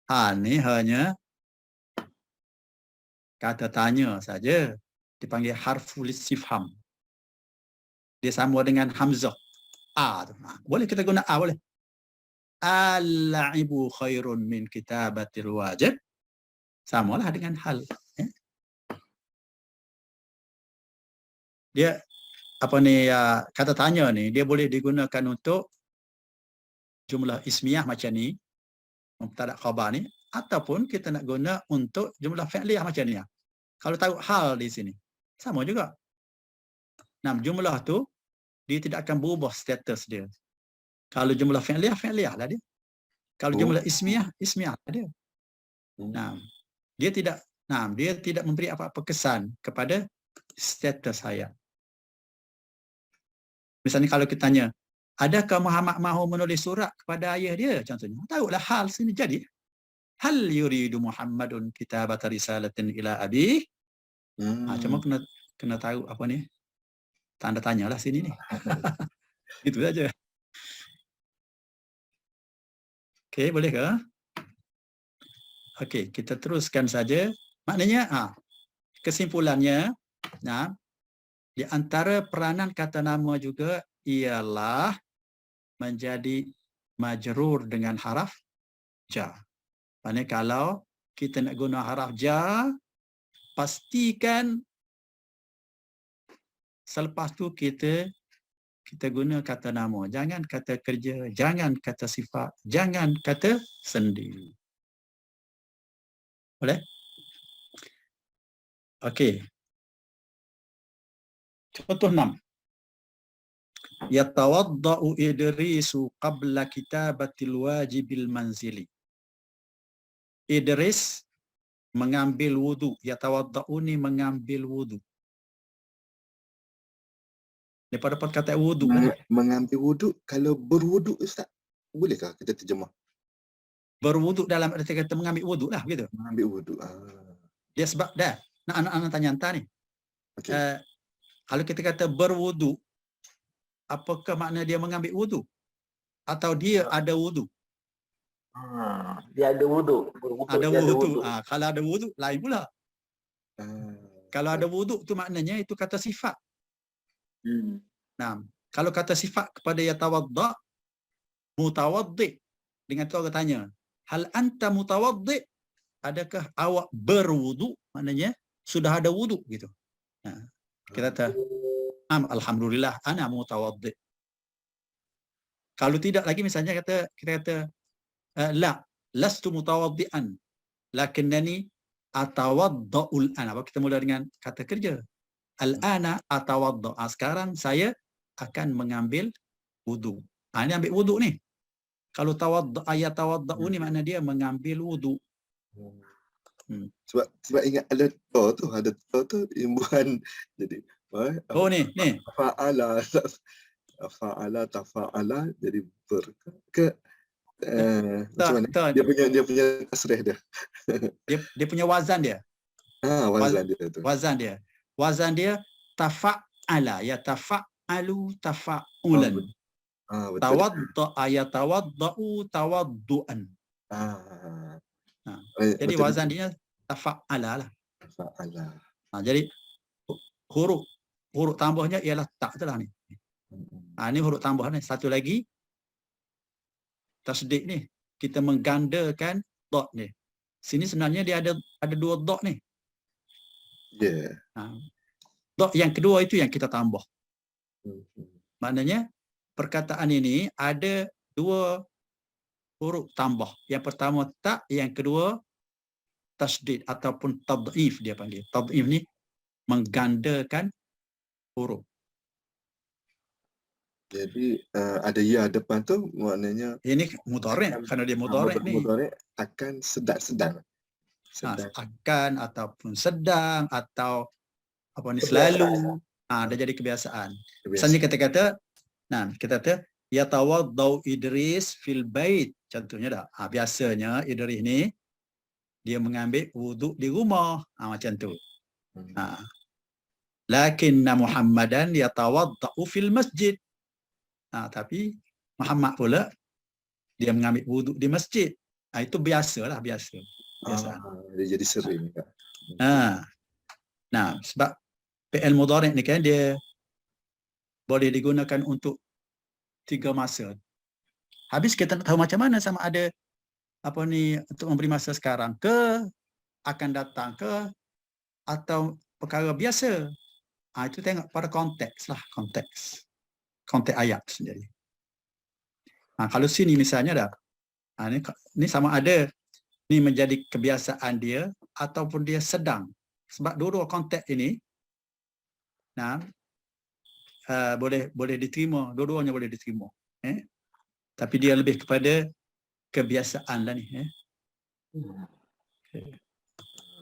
Hal ni hanya kata tanya saja. Dipanggil harful istifham. Dia sama dengan hamzah. Boleh kita guna boleh. Al-la'ibu khairun min kitabatil wajib. Samalah dengan hal. Dia kata tanya ni dia boleh digunakan untuk jumlah ismiyah macam ni, mubtada' khabar ni, ataupun kita nak guna untuk jumlah fi'liyah macam ni. Kalau tahu hal di sini sama juga. Jumlah tu dia tidak akan berubah status dia. Kalau jumlah fi'liyah lah dia. Kalau jumlah ismiyah lah dia. Dia tidak memberi apa-apa kesan kepada status hayat. Misalnya kalau kita tanya, adakah Muhammad mahu menulis surat kepada ayah dia contohnya? Tahulah hal sini jadi. hal yuridu Muhammadun kitabata risalatin ila abi. Cuma kena tahu apa ni? Tanda tanya lah sini ni. Itu saja. Okey, boleh ke? Okey, kita teruskan saja. Maknanya, kesimpulannya, di antara peranan kata nama juga ialah menjadi majrur dengan haraf jar. Maksudnya kalau kita nak guna haraf jar, pastikan selepas tu kita guna kata nama. Jangan kata kerja, jangan kata sifat, jangan kata sendi. Boleh? Okey. Contoh 6. Yatawadda'u Idrisu qabla kitabatil wajibil manzili. Idris mengambil wudu. Yatawadda'u ni mengambil wudu. Daripada kata wudu. Mengambil wudu, kalau berwudu Ustaz, bolehkah kita terjemah? Berwudu dalam arti kata mengambil wudu lah, gitu. Mengambil wudu. Dia sebab dah. Nak anak tanya hantar ni. Okay. Kalau kita kata berwudu, apakah makna dia mengambil wudu? Atau dia ada wudu? Dia ada wudu. Ada wudu. Kalau ada wudu, lain pula. Kalau ada wudu tu maknanya itu kata sifat. Nah, kalau kata sifat kepada yatawadda, mutawaddi. Dengan tu orang tanya, hal anta mutawaddi? Adakah awak berwudu? Maknanya sudah ada wudu gitu. Kita kata, alhamdulillah ana mutawaddi. Kalau tidak lagi misalnya kita kata la lastu mutawaddian lakinnani atawadda'ul ana. Kita mula dengan kata kerja. Al-ana atawadda. Sekarang saya akan mengambil wudu. Ini ambil wudu ni. Kalau tawadda ayat tawadda'u ni makna dia mengambil wudu. Sebab ingat ada tu imbuhan jadi ni fa'ala tafa'ala jadi macam mana? Dia punya tasrih dia. Dia punya wazan dia. Wazan dia tafa'ala, ya tafa'alu tafa'ulan. Tawadda'a ya tawadda'u tawaddu'an. Jadi wazan dia tafa'ala lah. Jadi huruf tambahnya ialah tak itulah ni. Ini huruf tambah ni. Satu lagi tasdid ni. Kita menggandakan dot ni. Sini sebenarnya dia ada dua dot ni. Dot yang kedua itu yang kita tambah. Maknanya perkataan ini ada dua huruf tambah. Yang pertama tak, yang kedua tasdid ataupun tad'if dia panggil. Tad'if ni menggandakan huruf. Jadi ada ya depan tu maknanya ini mudhari' kerana dia mudhari' ni. Mudhari' akan sedang. Akan ataupun sedang atau apa ni selalu. Dah jadi kebiasaan. Misalnya kita kata yatawaddau Idris fil bait. Contohnya dah. Biasanya Idris ni dia mengambil wuduk di rumah. Macam tu. Lakinna Muhammadan yatawaddau fil masjid. Tapi Muhammad pula dia mengambil wuduk di masjid. Itu biasalah, biasa. Dia jadi sering. Sebab fi'il mudhari' ni kan dia boleh digunakan untuk 3 masa. Habis kita nak tahu macam mana sama ada apa ni untuk memberi masa sekarang ke, akan datang ke, atau perkara biasa. Itu tengok pada konteks lah, konteks ayat sendiri. Kalau sini misalnya dah, ni sama ada ni menjadi kebiasaan dia ataupun dia sedang. Sebab dua-dua konteks ini boleh diterima, dua-duanya boleh diterima. Tapi dia lebih kepada kebiasaan lah ni.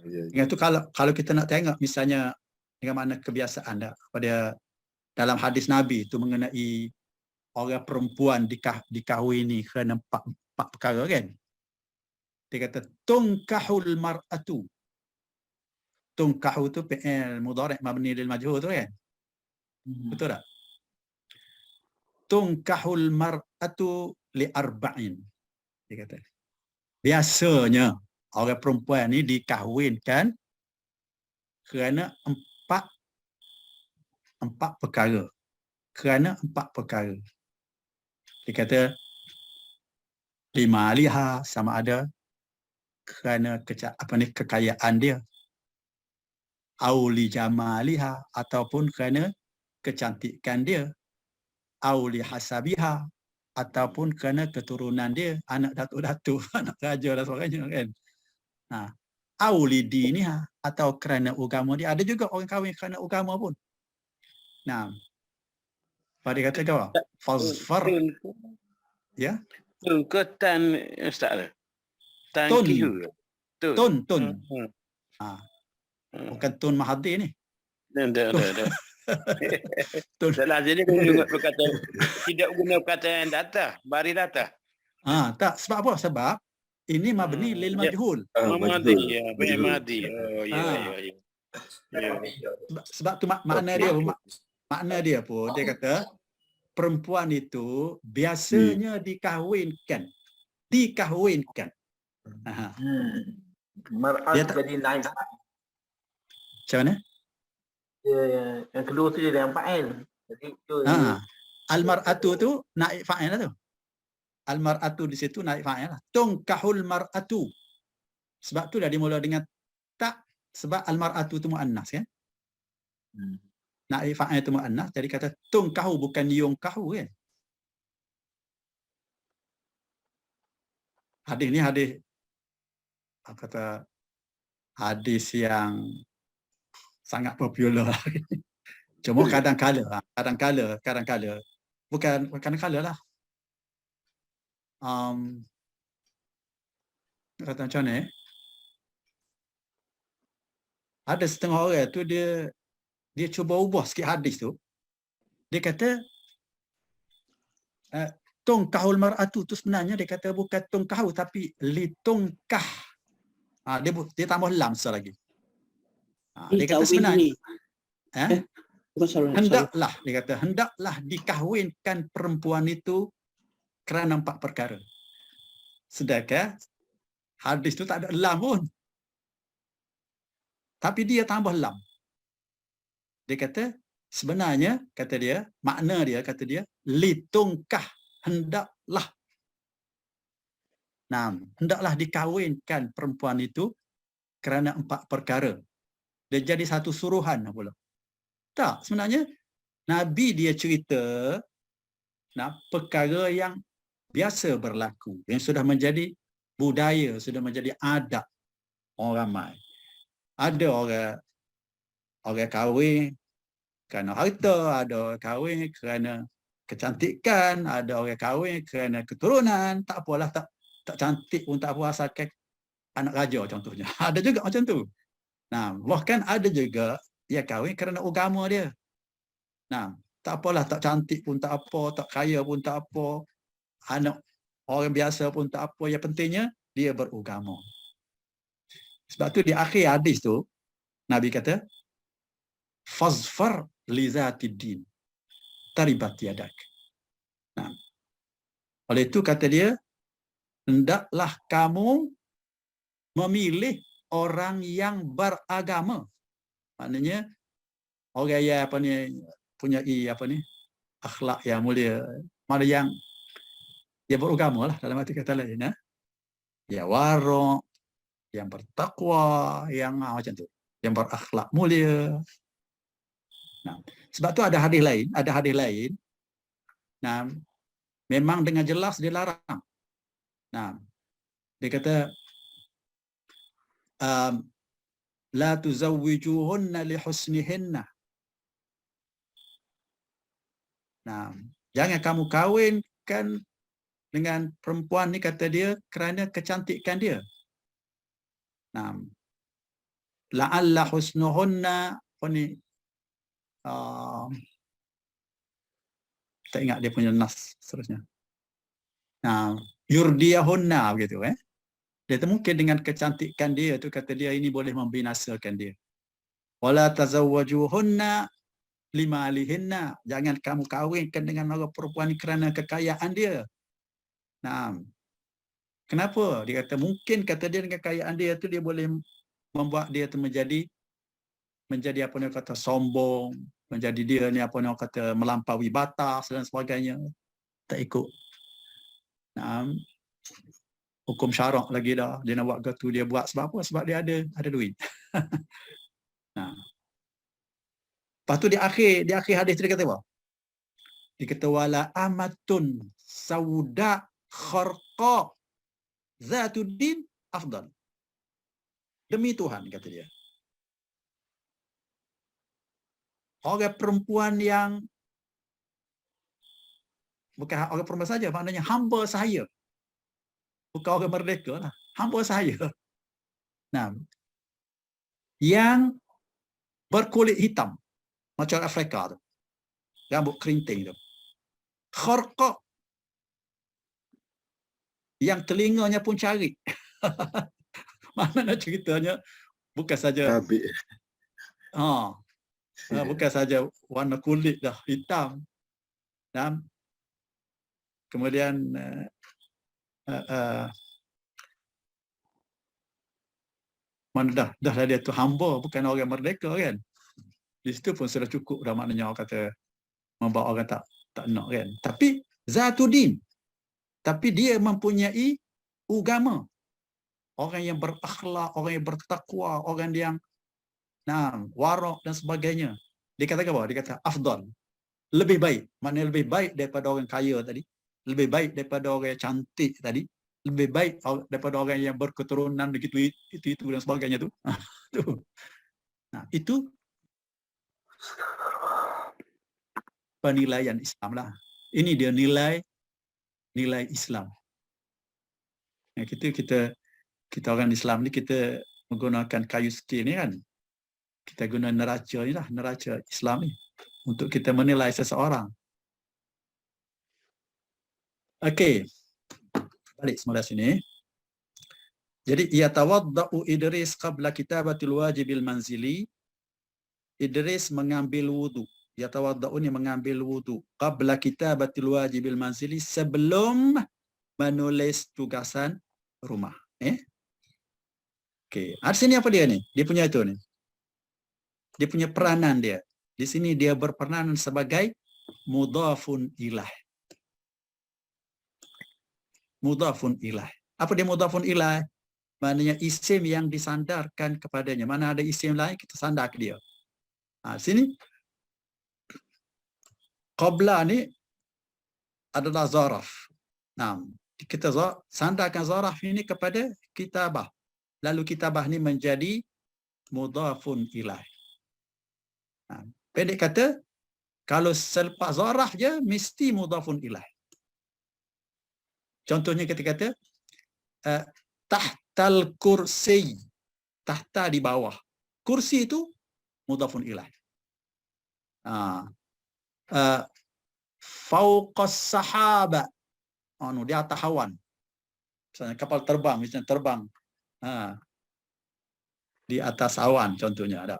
Dengan tu kalau kita nak tengok misalnya dengan mana kebiasaan dah pada dalam hadis Nabi itu mengenai orang perempuan dikahwini kerana empat perkara kan. Dia kata tunkahul mar'atu. Tunkahu tu fi'il mudhari' mabni lil majhul tu kan? Betul tak? Tunkahul mar'atu li arba'in. Dia kata. Biasanya orang perempuan ni dikahwinkan kerana empat perkara. Kerana 4 perkara. Dia kata 5 liha sama ada kerana kekayaan dia. Auli jamaliha ataupun kerana kecantikan dia. Auli hasabiha ataupun kerana keturunan dia, anak datuk-datuk, anak raja dan sebagainya kan. Auli diniha atau kerana agama dia. Ada juga orang kahwin kerana agama pun. Nah, pada kata kau, fazfar. Ya. Tun ke tan ustaz tu? Tan Tun. kihu. Tun. Bukan Tun Mahathir ni. Dah. Tun. Salah jadi guna perkataan tidak guna perkataan data, bari data. Tak, sebab apa? Sebab ini mabni lil majhul. Mahdi. Oh ya. Sebab tu makna dia pun dia kata perempuan itu biasanya dikahwinkan. Mar'at jadi naib. Macam mana? Yang kedua tu jadi yang fa'il. Jadi tu Al-mar'atu tu naib fa'il lah tu. Al-mar'atu di situ naib fa'il lah. Tunkahul mar'atu. Sebab tu dah dimula dengan tak, sebab al-mar'atu tu muannas kan? Naib fa'il tu muannas, jadi kata tunkahu bukan yungkahu kan? Hadis ni hadis hadis yang sangat popular. Cuma kadang-kala bukan kadang-kala lah. Kata macam ni, ada setengah orang tu dia cuba ubah sikit hadis tu. Dia kata tungkahul mar'atu tu sebenarnya dia kata bukan tungkahu tapi litungkah. Dia tambah lam lagi. Dia kata sebenarnya hendaklah dikahwinkan perempuan itu kerana 4 perkara. Sedangkan hadis tu tak ada lam pun. Tapi dia tambah lam. Dia kata sebenarnya makna dia litungkah, hendaklah dikahwinkan perempuan itu kerana 4 perkara. Dia jadi satu suruhan pula. Tak, sebenarnya Nabi dia cerita perkara yang biasa berlaku, yang sudah menjadi budaya, sudah menjadi adab orang ramai. Ada orang kahwin kerana harta, ada orang kahwin kerana kecantikan, ada orang kahwin kerana keturunan. Tak apalah, tak cantik pun tak apa, asalkan anak raja contohnya. Ada juga macam tu. Bahkan ada juga dia kahwin kerana agama dia. Tak apalah, tak cantik pun tak apa, tak kaya pun tak apa, anak orang biasa pun tak apa, yang pentingnya dia beragama. Sebab tu di akhir hadis tu Nabi kata fazfar li zatiddin taribat yadak. Oleh itu kata dia, hendaklah kamu memilih orang yang beragama. Maknanya orang yang punya akhlak yang mulia, mana yang dia beragama lah dalam arti kata lain, ya wara', yang bertakwa, yang macam tu, yang berakhlak mulia. Sebab tu ada hadis lain. Memang dengan jelas dia larang. Dia kata la tuzawwijuhunna li husnihinna. Jangan kamu kahwinkan dengan perempuan ni, kata dia, kerana kecantikan dia. La'alla husnuhunna tak ingat dia punya nas seterusnya. Yurdiyahunna begitu Dia tu mungkin dengan kecantikan dia tu kata dia ini boleh membinasakan dia. Wala tazawwajuhunna lima alihinna. Jangan kamu kahwinkan dengan orang perempuan ni kerana kekayaan dia. Nah, kenapa? Dia kata mungkin kata dia dengan kekayaan dia tu dia boleh membuat dia tu menjadi apa yang kata sombong, menjadi dia ni apa yang kata melampaui batas dan sebagainya. Tak ikut. Nah, hukum syarak lagi dah. Dia nak buat gitu dia buat sebab apa? Sebab dia ada duit. Nah. Lepas tu di akhir hadis dia kata apa? Dia kata wala amatun sauda kharqa zatuddin afdal. Demi Tuhan kata dia. Orang perempuan yang bukan orang perempuan saja, maknanya hamba sahaya. Bukan orang merdeka lah. Hamba sahaya. Nah, yang berkulit hitam. Macam Afrika tu. Rambut kerinting tu. Kharqa. Yang telinganya pun cari. Mana ceritanya bukan saja bukan saja warna kulit dah hitam. Dan kemudian mana dah dia tu hamba, bukan orang merdeka kan. Di situ pun sudah cukup dah, maknanya orang kata membawa orang tak nak kan. Tapi Zatuddin, tapi dia mempunyai agama. Orang yang berakhlak, orang yang bertakwa, orang yang warak dan sebagainya. Dia kata apa? Dia kata afdal. Lebih baik. Maknanya lebih baik daripada orang kaya tadi. Lebih baik daripada orang yang cantik tadi. Lebih baik daripada orang yang berketurunan begitu itu dan sebagainya tu. Nah, itu penilaian Islam lah. Ini dia nilai Islam. Nah, kita orang Islam ni kita menggunakan kayu steel ni kan. Kita guna neraca ni lah, neraca Islam ni untuk kita menilai seseorang. Okey. Balik semula sini. Jadi yatawaddau Idris qabla kitabatil wajibil manzili. Idris mengambil wudu. Yatawaddau ni mengambil wudu qabla kitabatil wajibil manzili, sebelum menulis tugasan rumah. Okey. Di sini apa dia ni? Dia punya itu ni. Dia punya peranan dia. Di sini dia berperanan sebagai mudhafun ilaih. Mudhafun ilaih. Apa dia mudhafun ilaih? Maknanya isim yang disandarkan kepadanya. Mana ada isim lain, kita sandar ke dia. Sini. Qabla ni adalah zaraf. Nah, kita sandarkan zaraf ini kepada kitabah. Lalu kitabah ni menjadi mudhafun ilaih. Pendek kata, kalau selepas zaraf je, mesti mudhafun ilaih. Contohnya kita kata, tahtal kursi. Tahta di bawah. Kursi itu mudhafun ilaih. Fauqas sahaba. Di atas awan. Misalnya kapal terbang, misalnya terbang. Di atas awan contohnya ada.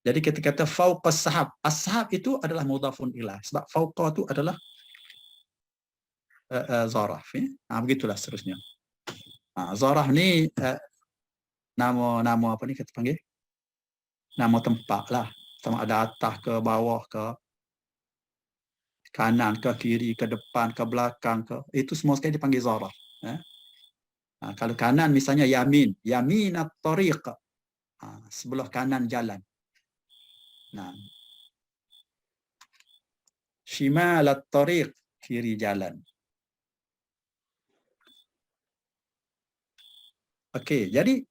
Jadi kita kata fauqas sahab. As-sahab itu adalah mudhafun ilaih. Sebab fauqa itu adalah zaraf. Begitulah seterusnya. Zaraf ni nama apa ni kita panggil? Nama tempat lah. Sama ada atas ke bawah ke kanan ke kiri ke depan ke belakang ke. Itu semua sekali dipanggil zaraf. Kalau kanan misalnya yamin. Yamin at-tariq. Sebelah kanan jalan. Shimal at-tariq, kiri jalan. Okey, jadi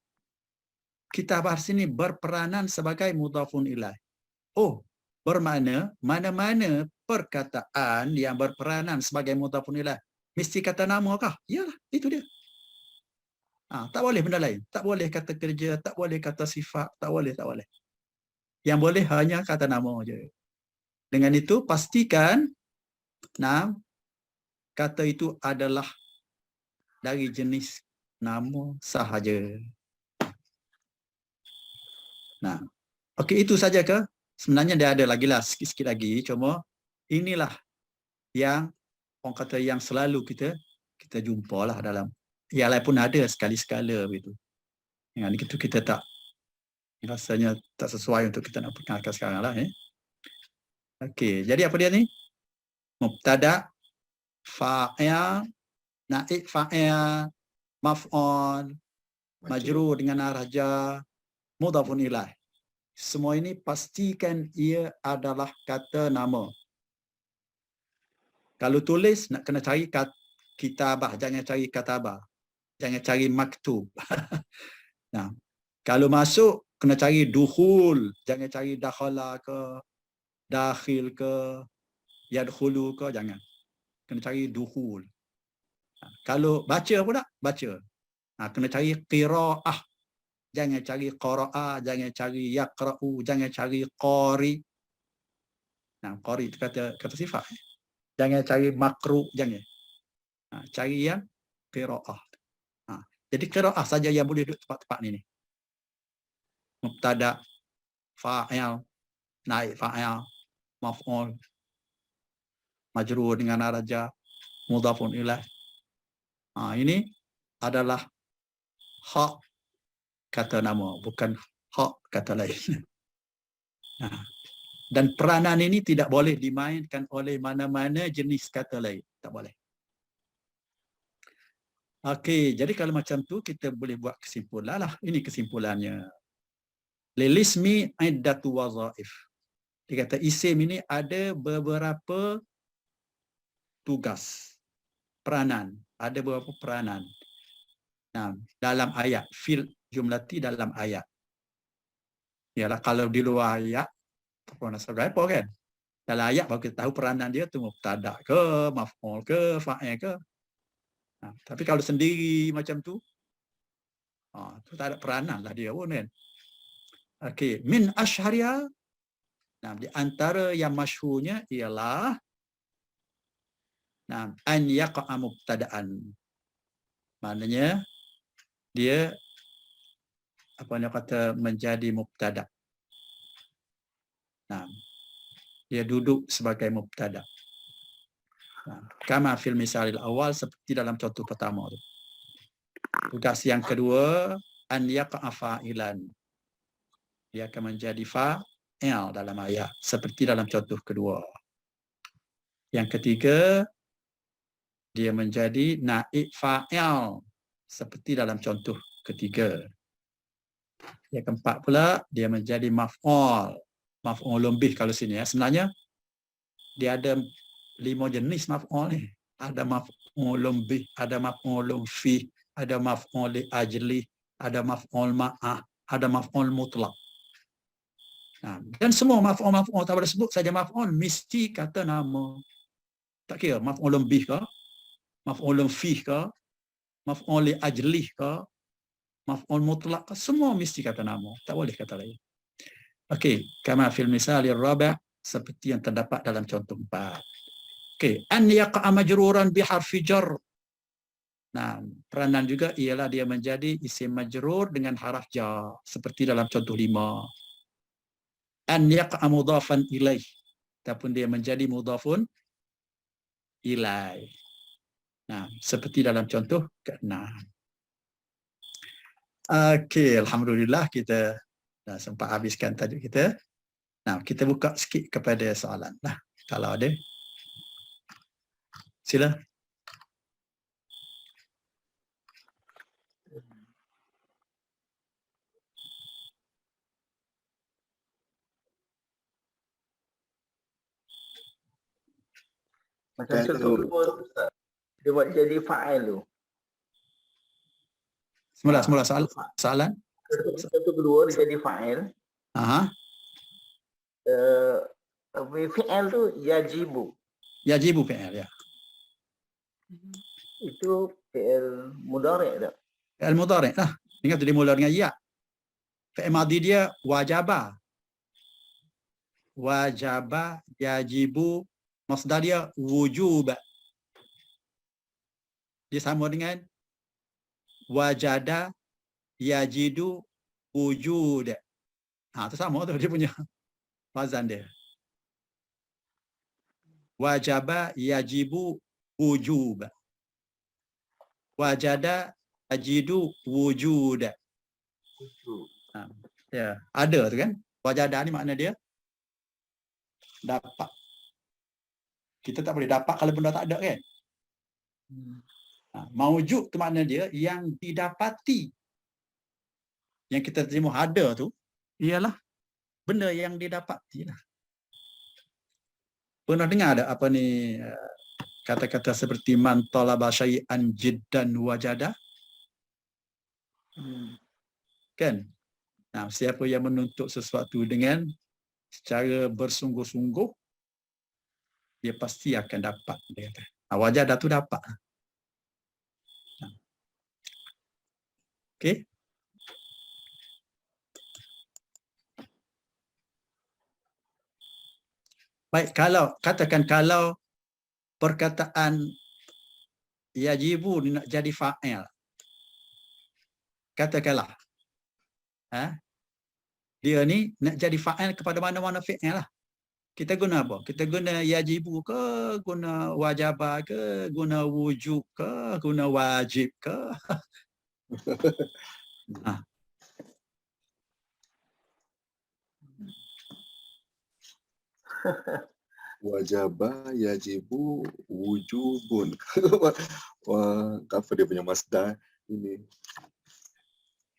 kita bahas ini berperanan sebagai mudhafun ilaih. Bermakna mana-mana perkataan yang berperanan sebagai mudhafun ilaih mesti kata nama kah? Yalah, itu dia. Tak boleh benda lain. Tak boleh kata kerja, tak boleh kata sifat, tak boleh. Yang boleh hanya kata nama je. Dengan itu pastikan kata itu adalah dari jenis nama sahaja. Nah, okey, itu saja ke? Sebenarnya dia ada lagi lah, sikit-sikit lagi. Cuma inilah yang orang kata yang selalu kita jumpa lah dalam. Yang lain pun ada sekali-sekala begitu. Yang itu kita tak, rasanya tak sesuai untuk kita nak perkenalkan sekarang lah. Okey, jadi apa dia ni? Mubtada, fa'il, naib fa'il, maf'ul, majrur dengan arah jar, mudhafun ilaih. Semua ini pastikan ia adalah kata nama. Kalau tulis nak kena cari kitabah, jangan cari katabah. Jangan cari maktub. Nah, kalau masuk kena cari dukhul, jangan cari dakhala ke, dakhil ke, yadkhulu ke, jangan. Kena cari dukhul. Kalau baca pula, baca. Kena cari qiraah. Jangan cari qara'a, jangan cari yaqra'u, jangan cari qari. Qari itu kata sifat. Jangan cari makru, jangan. Cari yang qiraah. Jadi qiraah saja yang boleh duduk tempat-tempat ni. Mubtada, fa'il, naib fa'il, maf'ul, majrur dengan arah jar, mudhafun ilaih. Ini adalah hak kata nama, bukan hak kata lain. Dan peranan ini tidak boleh dimainkan oleh mana-mana jenis kata lain. Tak boleh. Okey, jadi kalau macam tu kita boleh buat kesimpulan lah. Ini kesimpulannya. Lilismi iddatu wazaif. Dia kata isim ini ada beberapa tugas, peranan. Ada beberapa peranan. Dalam ayat. Fil jumlati dalam ayat. Yalah, kalau di luar ayat, apa kan? Dalam ayat baru kita tahu peranan dia tu mubtada ke, maf'ul ke, fa'il ke. Tapi kalau sendiri macam tu, tu tak ada peranan lah dia pun kan. Okey, min ashharia. Di antara yang masyhurnya ialah an yaqa'a mubtada'an. Maknanya dia apa nak kata menjadi mubtada'. Dia duduk sebagai mubtada'. Kama fil misalil awal, seperti dalam contoh pertama tu. Tugas yang kedua, an yaqa'a fa'ilan. Dia akan menjadi fa'il dalam ayat, seperti dalam contoh kedua. Yang ketiga, dia menjadi naib fa'il, seperti dalam contoh ketiga. Yang keempat pula, dia menjadi maf'ul. Maf'ulun bih kalau sini. Sebenarnya, dia ada 5 jenis maf'ul ni. Ada maf'ulun bih, ada maf'ulun fi, ada maf'ul li ajli, ada maf'ul ma'ah, ada maf'ul mutlaq. Dan semua maf'ul tak boleh sebut saja maf'ul, mesti kata nama. Tak kira maf'ulun bih ke, maf'ulun fi ke, maf'ul li ajli ke, maf'ul mutlaq ke, semua mesti kata nama. Tak boleh kata lain. Okey, kama fil misal ar-rabi', seperti yang terdapat dalam contoh 4. Okey, an yaqa'a majruran bi harfi jar. Peranan juga ialah dia menjadi isim majrur dengan haraf jar, seperti dalam contoh 5. An yaqa'a mudhafan ilaih, ataupun dia menjadi mudhafun ilaih. Seperti dalam contoh ke-6. Okey, alhamdulillah kita dah sempat habiskan tajuk kita. Kita buka sikit kepada soalan. Kalau ada, sila. Macam contoh kedua tu, Ustaz. Dia buat jadi fa'il tu. Semula soalan. Contoh kedua dia jadi fa'il. Fi'il tu yajibu. Yajibu fi'il, ya. Itu fi'il mudhari' tak? Fi'il mudhari' lah. Ingat dia mula dengan ya. Fi'il madhi dia wajaba. Wajaba, yajibu, masdar dia wujub. Dia sama dengan wajada, yajidu, wujud. Itu sama tu dia punya wazan dia. Wajaba, yajibu, wujub. Wajada, yajidu, wujud. Ya, ada tu kan. Wajada ni makna dia dapat. Kita tak boleh dapat kalau benda tak ada kan. Maujud tu makna dia yang didapati. Yang kita terima ada tu ialah benda yang didapati lah. Pernah dengar ada apa ni kata-kata seperti man talaba syai'an jiddan wajada? Kan? Nah, siapa yang menuntut sesuatu dengan secara bersungguh-sungguh, dia pasti akan dapat. Dia kata. Wajadah tu dapat. Okey. Baik, katakan kalau perkataan yajibu ni nak jadi fa'il. Katakanlah. Dia ni nak jadi fa'il kepada mana-mana fi'il lah. Kita guna apa? Kita guna yajibu ke, guna wajaba ke, guna wujub ke, guna wajib ke. Wajaba, yajibu, wujubun. Wah, apa dia punya masdar ini?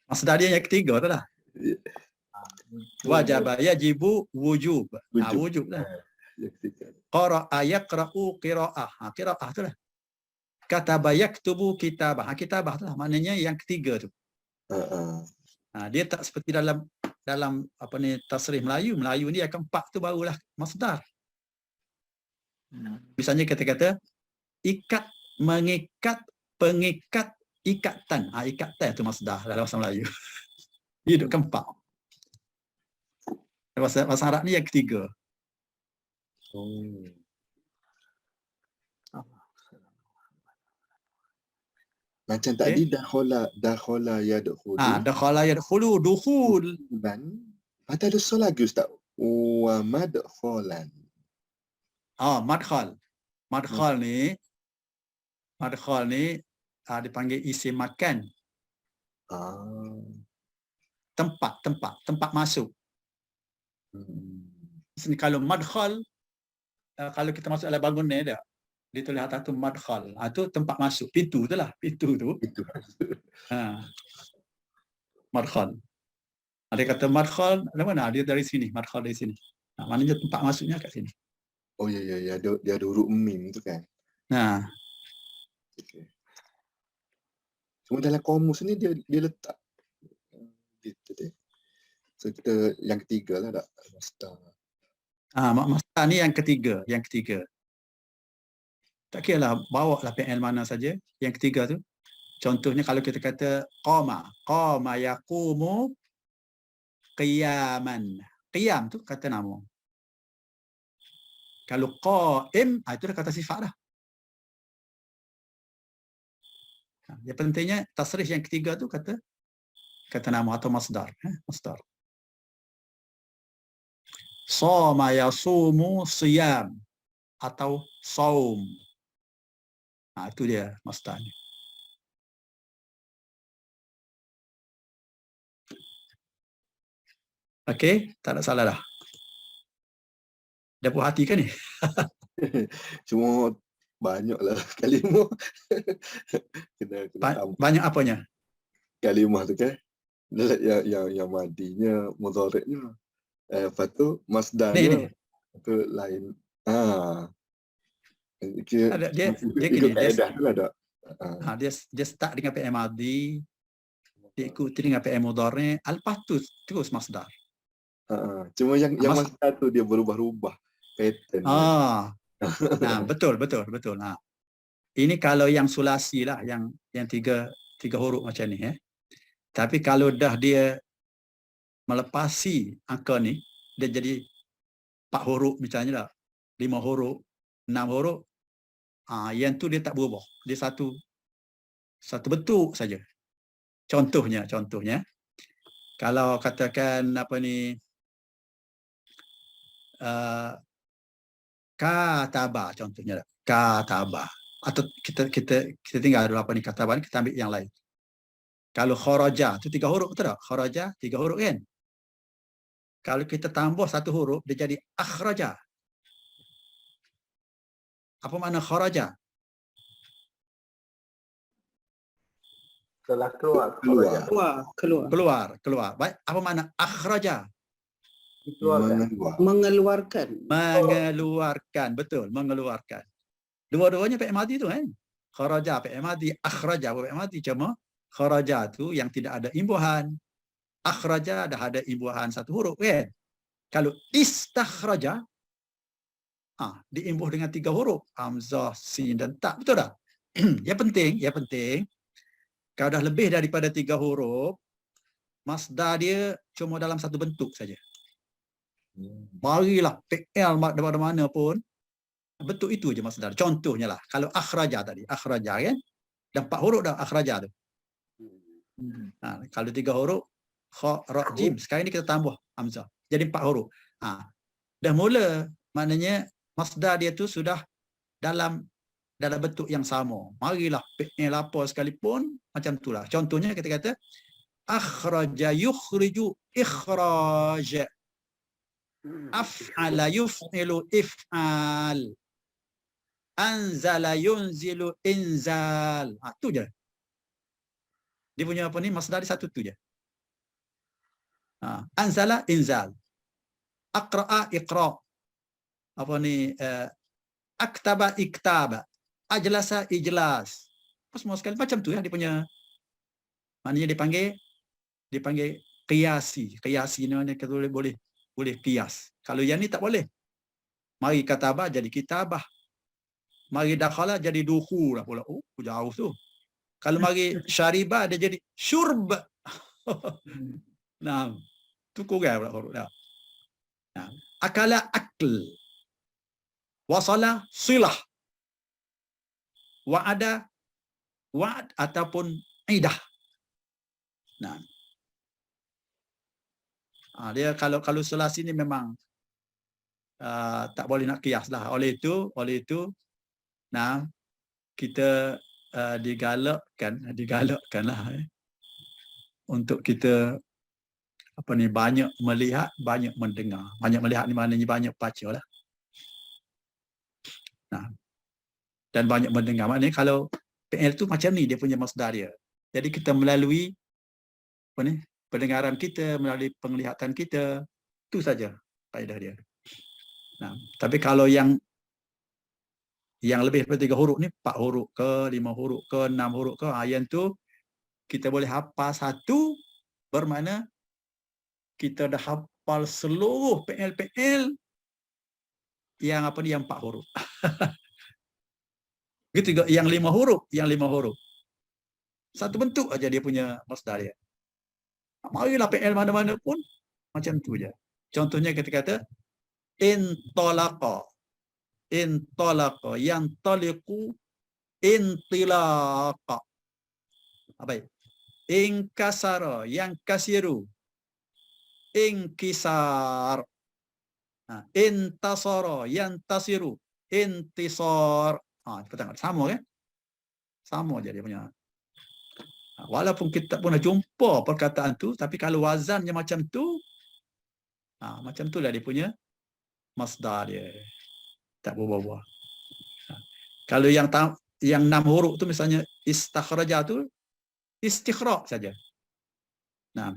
Masdar dia yang ketiga tu lah. Wajaba, yajibu, wujub. Wujub lah. Qara'a, yaqra'u, qira'ah. Qira'ah tu lah. Kataba, yaktubu, kitabah. Kitabah tu lah. Maknanya yang ketiga tu. Dia tak seperti dalam apa ni tasrih Melayu. Melayu ni yang keempat tu barulah masdar. Misalnya kata-kata ikat, mengikat, pengikat, ikatan. Ikatan tu masdar dalam bahasa Melayu. Dia duduk keempat. Bahasa Arab ni yang ketiga. Macam tadi dakhala yadkhulu. Dakhala yadkhulu, dukhul. Dan ada dosa lagi Ustaz. Wa madkhalan. Madkhal. Madkhal ni dipanggil isim makan. Tempat masuk. Kalau madkhal, kalau kita masuk dalam bangunan dia tulis atas tu madkhal. Itu tempat masuk, pintu tu lah, pintu tu. Madkhal. Ada kata madkhal, dari mana? Dia dari sini, madkhal dari sini. Maknanya tempat masuknya kat sini. Oh ya, dia ada huruf mim tu kan. Okay. Cuma dalam kamus ni dia letak gitu deh. So kita yang ketiga lah tak masdar. Masdar ni yang ketiga. Tak kira lah, bawa lah fi'il mana saja. Yang ketiga tu. Contohnya kalau kita kata qama yaqumu qiyaman. Qiyam tu kata nama. Kalau qaim, itu dah kata sifat dah. Yang pentingnya tasrih yang ketiga tu kata nama atau masdar. Masdar. Shoma yasumu siyam atau saum. Itu dia masdarnya. Okey, tak ada salah dah. Dah puas hati kan ni? Cuma banyaklah kalimah. kena banyak apanya? Kalimah tu kan. Yang madinya, mudhari'nya. Lepas tu masdarnya tu lain. Dia gini, dia start dengan fi'il madi, diikuti dengan fi'il mudhari', lepas tu terus masdar. Cuma yang masdar tu dia berubah-ubah pattern. Betul. Ini kalau yang sulasi lah, yang tiga huruf macam ni. Tapi kalau dah dia melepasi angka ni, dia jadi 4 huruf misalnya lah, 5 huruf, 6 huruf, yang tu dia tak berubah. Dia satu bentuk saja. Contohnya, kalau katakan apa ni, kataba contohnya, kataba. Atau kita tinggal dulu apa ni kataba ni, kita ambil yang lain. Kalau kharaja itu 3 huruf, betul tak? Kharaja 3 huruf kan? Kalau kita tambah 1 huruf, dia jadi akhraja. Apa makna kharaja? Telah keluar. Keluar. Baik, apa makna akhraja? Mengeluarkan, betul, mengeluarkan. Dua-duanya fi'il madhi tu kan? Kharaja fi'il madhi, akhraja fi'il madhi. Cuma kharaja tu yang tidak ada imbuhan. Akhraja dah ada imbuhan 1 huruf kan? Kalau istakhraja, diimbuh dengan 3 huruf, hamzah, sin dan ta, betul tak? Yang penting, kalau dah lebih daripada 3 huruf, masdar dia cuma dalam 1 bentuk saja. Marilah fi'il daripada mana pun, bentuk itu je masdar. Contohnya lah, kalau akhraja tadi, akhraja kan? Dah 4 huruf dah akhraja tu. Kalau 3 huruf, kha, ra, jim. Sekarang ni kita tambah hamzah. Jadi 4 huruf. Dah mula, maknanya masdar dia tu sudah dalam bentuk yang sama. Marilah fi'il apa sekalipun, macam itulah. Contohnya kita kata, akhraja yukhriju ikhraj. Af'ala yuf'ilu if'al. Anzala yunzilu inzal. Itu je. Dia punya apa ni, masdar dia 1 tu je. Anzala inzal. Aqra'a iqra'. Apa ni, aktaba iktaba. Ajlasa ijlas. Semua sekali macam tu ya dia punya. Maknanya dipanggil qiyasi. Qiyasi ni maknanya kita boleh qiyas. Kalau yang ni tak boleh. Mari kataba jadi kitabah. Mari dakhala jadi dukhul pula. Oh, jauh tu. Kalau mari syariba dia jadi syurb. Nah, tu kurang pula huruf dah. Nah, akala akl. Wasala silah. Wa'ada wa'ad ataupun idah. Nah. Dia kalau selasi ni memang tak boleh nak kias lah. Oleh itu nah kita digalakkan lah untuk kita apa ni, banyak melihat, banyak mendengar. Banyak melihat ni maknanya banyak baca lah. Nah, dan banyak mendengar. Maknanya kalau fi'il tu macam ni dia punya masdar dia. Jadi kita melalui apa ni, pendengaran kita, melalui penglihatan kita, itu saja faedah dia. Nah, tapi kalau yang lebih daripada 3 huruf ni, 4 huruf ke, 5 huruf ke, 6 huruf ke, yang tu kita boleh hafal 1, bermakna kita dah hafal seluruh fi'il yang apa ni, yang 4 huruf. Gitu juga yang 5 huruf, 1 bentuk aja dia punya masdar dia. Marilah fi'il mana-mana pun macam tu je. Contohnya kita kata intalaqa, yantaliqu, intilaqa. Baik. Inkasara, yankasiru, inkisar. Intasara, yantasiru, intisar. Kita tengok sama kan? Sama je dia punya. Walaupun kita tak pernah jumpa perkataan tu, tapi kalau wazannya macam tu, macam itulah dia punya masdar dia. Tak berubah-ubah. Kalau yang 6 huruf tu misalnya istakhraja tu istikhraj saja. Nah,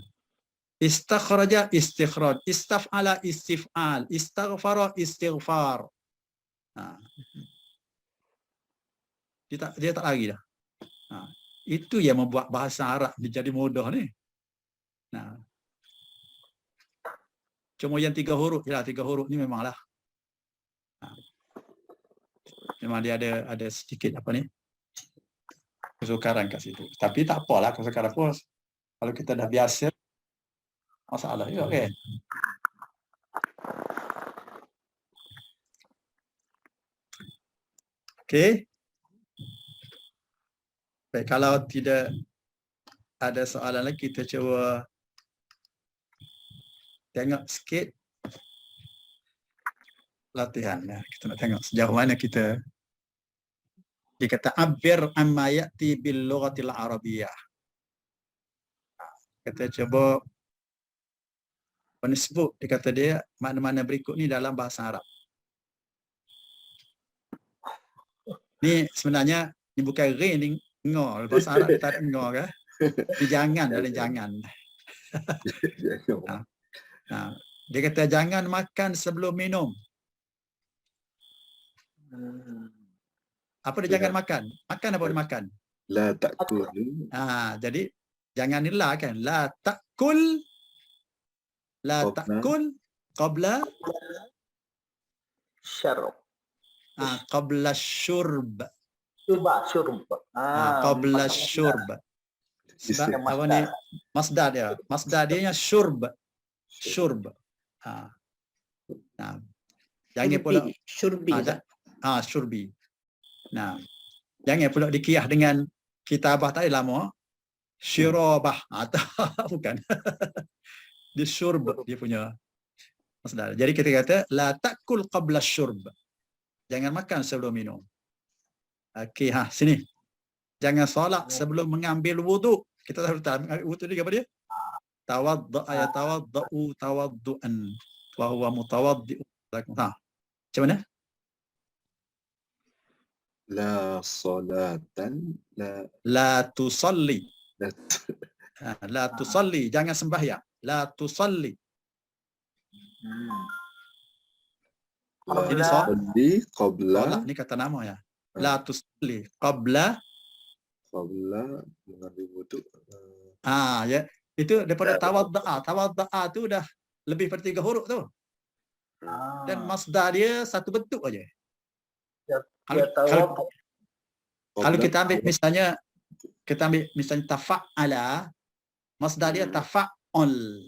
istakhraja istikhraj, istaf'ala istif'al, istaghfara istighfar. Dia tak lagi dah. Itu yang membuat bahasa Arab menjadi mudah ni. Nah, cuma yang 3 huruf je lah. 3 huruf ni memanglah. Memang dia ada sedikit apa ni, kesukaran kat situ. Tapi tak apalah kesukaran pun. Kalau kita dah biasa, masalah juga kan. Okey. Baik, kalau tidak ada soalan lagi, kita cuba tengok sikit latihan. Kita nak tengok sejauh mana kita. Dia kata abir amma ya'ti bil lughatil arabiyyah. Kita cuba penisbuk, dia kata dia mana-mana berikut ni dalam bahasa Arab. Ni sebenarnya ni bukan re ni ngor, bahasa Arab tak ada ngor ke? Ni jangan, ada jangan. Dia kata jangan makan sebelum minum. Apa dia jangan makan? Makan apa dia makan? La ta'kul. Jadi jangan ni la kan? La ta'kul qabla syarab. Qabla syurb. Syurb. Qabla syurb. Sebab apa ni? Masdar dia. Masdar dia yang syurb. Syurb. Jangan pula syurbi. Syurbi. Jangan pula dikiyah dengan kitabah tadi lama. Syirabah. Bukan. Dia syurb dia punya masdar. Jadi kita kata la ta'kul qabla syurb. Jangan makan sebelum minum. Okey, sini. Jangan solat sebelum mengambil wuduk. Kita tahu mengambil wuduk ni apa dia? Tawadda'a yatawadda'u tawaddu'an wa huwa mutawaddi'u. Macam mana? La salatan la tusalli. La tusalli, jangan sembahyang. La tusalli. Ini soal. Qabla. Ni kata nama ya. La tusalli qabla mengambil wuduk. Ya. Itu daripada tawadda'a. Tawadda'a tu dah lebih daripada 3 huruf tu. Dan masdar dia satu bentuk aja. Kalau kita ambil misalnya tafa'ala, masdar dia tafa'ul.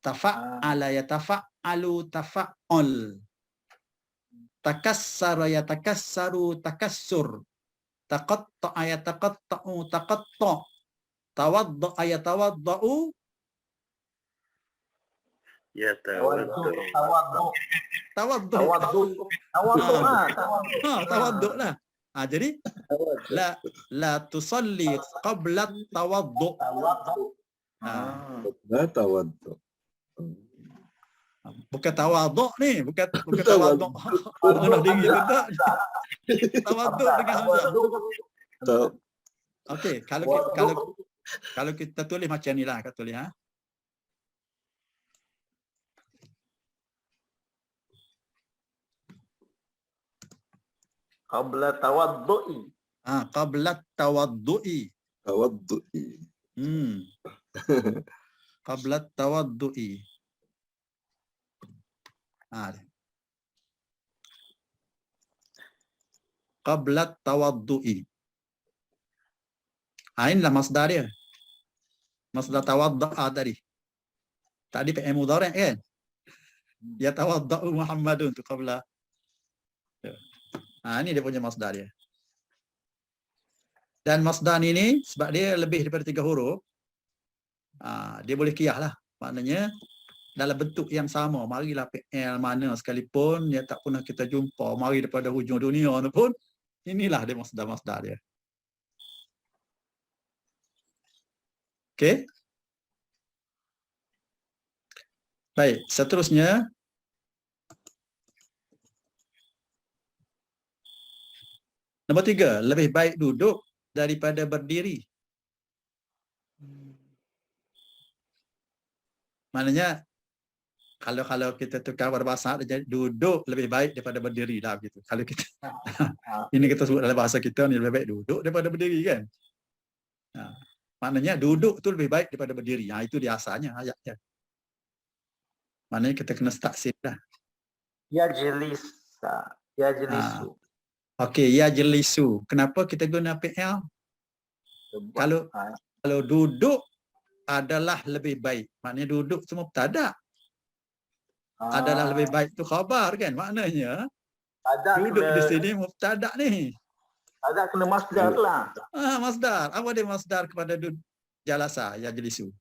Tafa'ala yatafa'alu tafa'ul. Takassara yatakassaru takassur. Taqatta'a yataqatta'u taqatta'. Tawadda'a yatawadda'u tawaddu' lah. Jadi la tusalli qabla tawaddu'. Tawaddu'. Bukan tawaddu' ni, bukan tawaddu'. Rendah diri ke tak? Tawaddu' dengan hamzah. Okey, kalau kita tulis macam ni lah, kita tulis Qabla tawaddu'i. Qabla tawaddu'i. Qabla tawaddu'i. Qabla tawaddu'i. Inilah masdar dia. Masdar tawadda'a tadi. Tadi fi'il mudhari' kan? Ya tawadda'u Muhammadun tu qabla. Ini dia punya masdar dia. Dan masdar ini sebab dia lebih daripada 3 huruf, dia boleh qiyah lah. Maknanya dalam bentuk yang sama. Marilah fi'il mana sekalipun dia tak pernah kita jumpa, mari daripada hujung dunia tu pun, inilah dia masdar-masdar dia. Okey. Baik, seterusnya nombor 3, lebih baik duduk daripada berdiri. Maknanya kalau kita tukar berbahasa jadi duduk lebih baik daripada berdiri lah gitu. Kalau kita ini kita sebut dalam bahasa kita ni lebih baik duduk daripada berdiri kan. Maknanya duduk tu lebih baik daripada berdiri. Itu dia asalnya ayatnya. Maknanya kita kena taksir lah. Yajlisu. Okey, yajlisu. Kenapa kita guna fi'il? Kalau duduk adalah lebih baik. Maknanya duduk tu mubtada'. Adalah lebih baik tu khabar kan? Maknanya duduk di sini mubtada' ni. Ada kena masdar lah. Masdar. Apa dia masdar kepada duduk? jalasa yajlisu.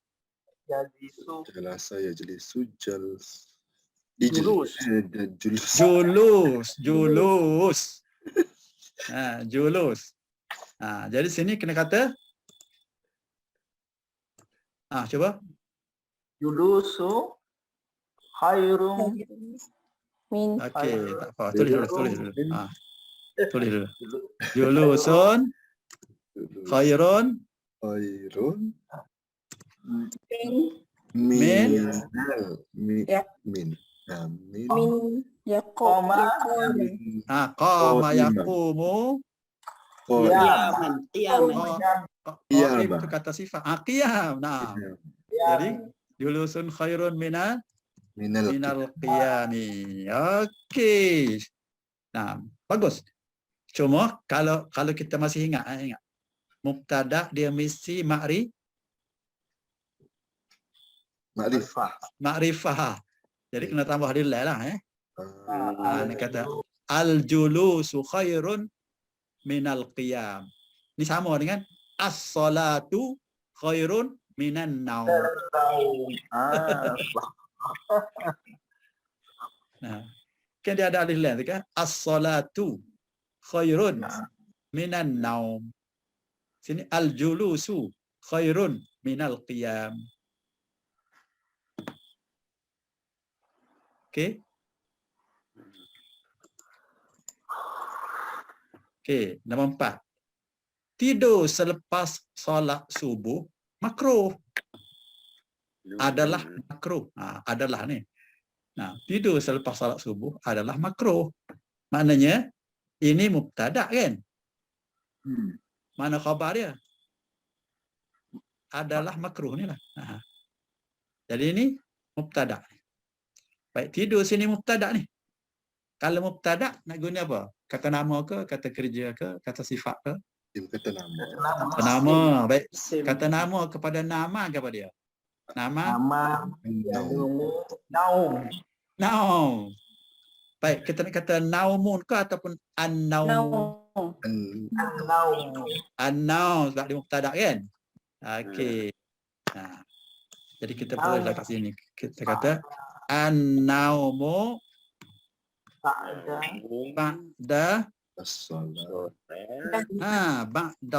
Jalisu. Jalasa yajlisu Julus. Julus. Julus. Jadi sini kena kata coba. Julusu khairum Min Okey, tak apa. Tulis dulu. Tulis dulu. Julusun khairun min Ya. min yaqum. qama yaqumu. Qiyaman. Itu kata sifat. Qiyam. Nah. Jadi julusun khairun minal qiyami. Okey. Nah, bagus. Cuma kalau kita masih ingat mubtada dia mesti ma'rifah. Jadi kena tambah dilal lah ni kata al-julusu khairun minal qiyam. Ni sama dengan as-salatu khairun minan naum. Nah, kan dia ada alif lam kan? As-salatu khairun minan naum. Sini al-julusu khairun minal qiyam. Okey. Okey, nombor 4. Tidur selepas solat subuh makruh. Adalah makruh. Adalah ni. Nah, tidur selepas solat subuh adalah makruh. Maknanya ini mubtada kan? Mana khabar dia? Adalah makruh ni lah. Jadi ini mubtada. Baik, tidur sini mubtada ni. Kalau mubtada nak guna apa? Kata nama ke, kata kerja ke, kata sifat ke? Kata nama. Kata nama. Baik, kata nama kepada nama ke apa dia? Nama. Naum. Baik, kita nak kata naumun ke ataupun an-naum? An-naum sebab dia mubtada kan? Okey. Nah. Jadi kita boleh kat sini. Kita kata an-naumu ba'da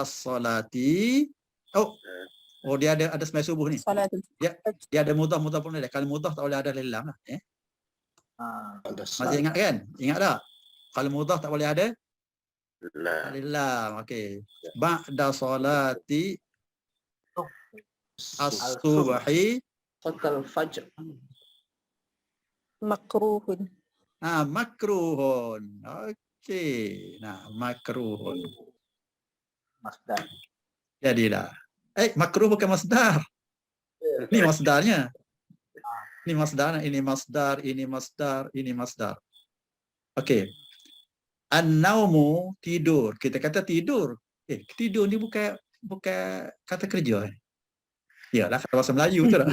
salati. Oh dia ada sembahyang subuh ni. Dia ada mudah pun ada. Kalau mudah tak boleh ada lam lah. Masih ingat kan? Ingat tak? Kalau mudah tak boleh ada lam. Okey. Ba'da salati as-subhi Qatal fajr. Makruhun. Makruhun. Okey. Nah, makruhun. Masdar. Jadilah. Makruh bukan masdar. Ni masdarnya. Ini masdar, ini masdar. Okey. An-naumu tidur. Kita kata tidur. Tidur ni bukan kata kerja. Yalah kata bahasa Melayu tu tak.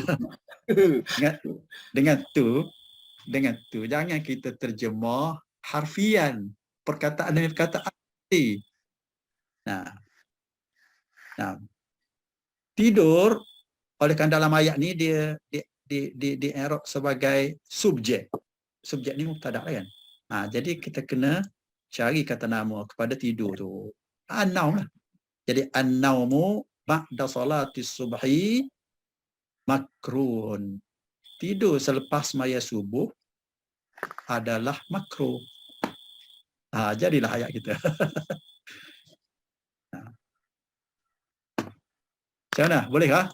Dengan tu jangan kita terjemah harfian perkataan demi perkataan arti. Nah. Tidur oleh kerana dalam ayat ni dia di i'rab sebagai subjek. Subjek ni mubtada kan. Jadi kita kena cari kata nama kepada tidur tu. An-naum lah. Jadi an-naumu ba'da salati subhi makruhun. Tidur selepas maya subuh adalah makruh. Jadilah ayat kita. Macam mana? Boleh kah?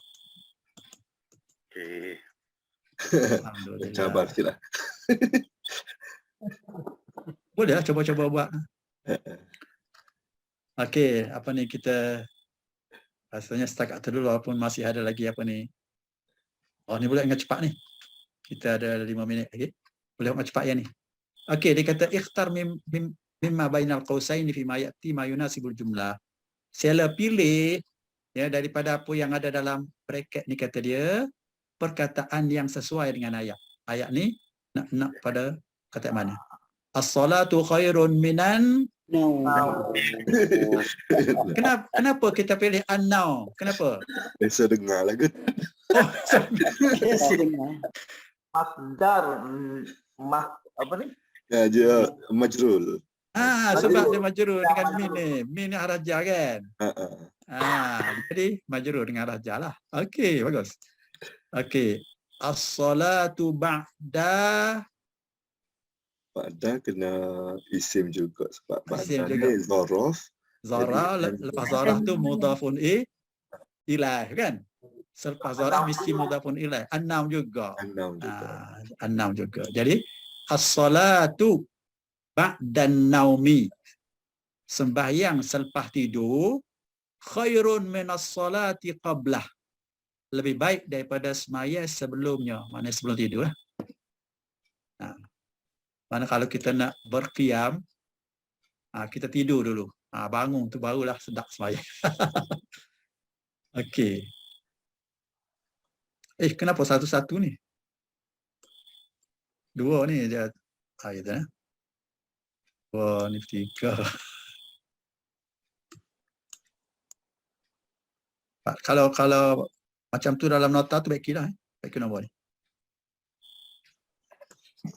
Okey. Alhamdulillah. Cabar sikitlah. Boleh lah cuba-cuba buat. Okey, apa ni kita rasanya setakat tu dulu walaupun masih ada lagi apa ni. Ni boleh ingat cepat ni. Kita ada 5 minit lagi. Boleh ingat cepat ya ni. Okey, dia kata ikhtar mimma bainal qausaini fi ma ya'ti ma yunasibul jumlah. Sila pilih ya daripada apa yang ada dalam bracket ni kata dia perkataan yang sesuai dengan ayat. Ayat ni nak pada kata mana? As-salatu khairun minan No. Kenapa kita pilih an-naum? Kenapa? Biasa dengar lah kan. Oh, Biasa dengar. Masdar apa ni? Ya, dia majrul. sebab dia majrur dengan min ni. Min ni raja kan? Ha. Jadi majrur dengan raja lah. Okey, bagus. Okey. As-salatu ba'da Kena isim juga sebab Isim ba'da juga. ni zaraf. Zarah, lepas zarah tu mudhafun ilaih kan? Selepas zarah mesti mudhafun ilaih. An-naum juga. An-naum juga. An-naum juga. Jadi as-salatu ba'dan naumi. Sembahyang selepas tidur khairun minas salati qablah. Lebih baik daripada sembahyang sebelumnya. Maknanya sebelum tidur lah. Mana kalau kita nak berqiyam, kita tidur dulu. Bangun tu barulah sedap sembahyang. Okey. Kenapa satu-satu ni? Dua ni dia. Kita. Dua ni tiga. Kalau macam tu dalam nota tu baik kira. Baik kena buat ni.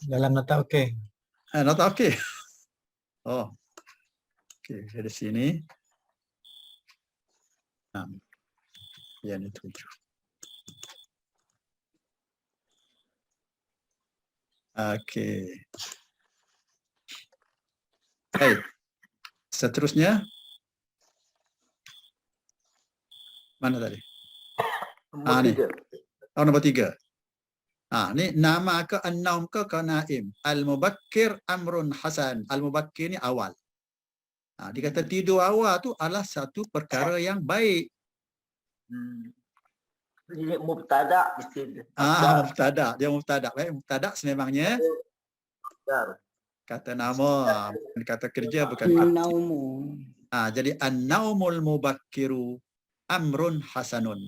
Dalam nota okey. Nota okey. Oh. Okey, dari sini. Yang ni 7. Okey. Baik. Seterusnya. Mana tadi? Ni. Nombor 3. Ni nama ke an-naum ke naim. Al-mubakkir amrun hasan. Al-mubakkir ni awal. Dia kata tidur awal tu adalah satu perkara yang baik. Jadi mubtada mesti. Mubtada. Dia mubtada. Baik, mubtada sememangnya kata nama, bukan kata kerja, bukan Naumu. jadi an-naumul mubakkiru amrun hasanun.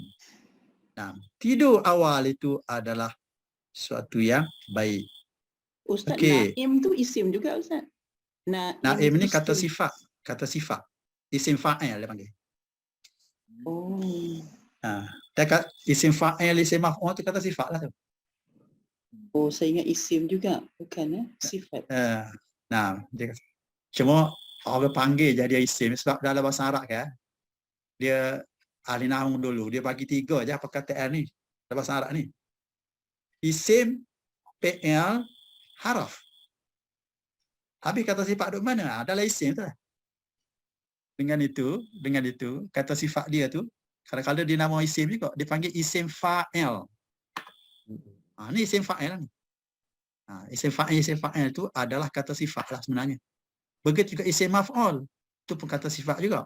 Tidur awal itu adalah suatu yang baik. Ustaz, Okey. naim tu isim juga Ustaz. Naim ni kata sifat. Kata sifat. Isim fa'il dia panggil. Oh. Isim fa'il, isim maf'ul tu kata sifat lah tu. Oh, saya ingat isim juga. Bukan sifat. Dia kata, cuma orang panggil jadi isim sebab dalam bahasa Arab kan, dia ahli nahwu dulu, dia bagi 3 je perkataan ni dalam bahasa Arab ni. Isim, fi'il, haraf. Habis kata sifat duduk mana? Adalah isim tu lah. Dengan itu, kata sifat dia tu, kadang-kadang dia nama isim juga, dia panggil isim fa'il. Ni isim fa'il lah ni. Isim fa'il tu adalah kata sifat lah sebenarnya. Begitu juga isim maf'ul, tu pun kata sifat juga.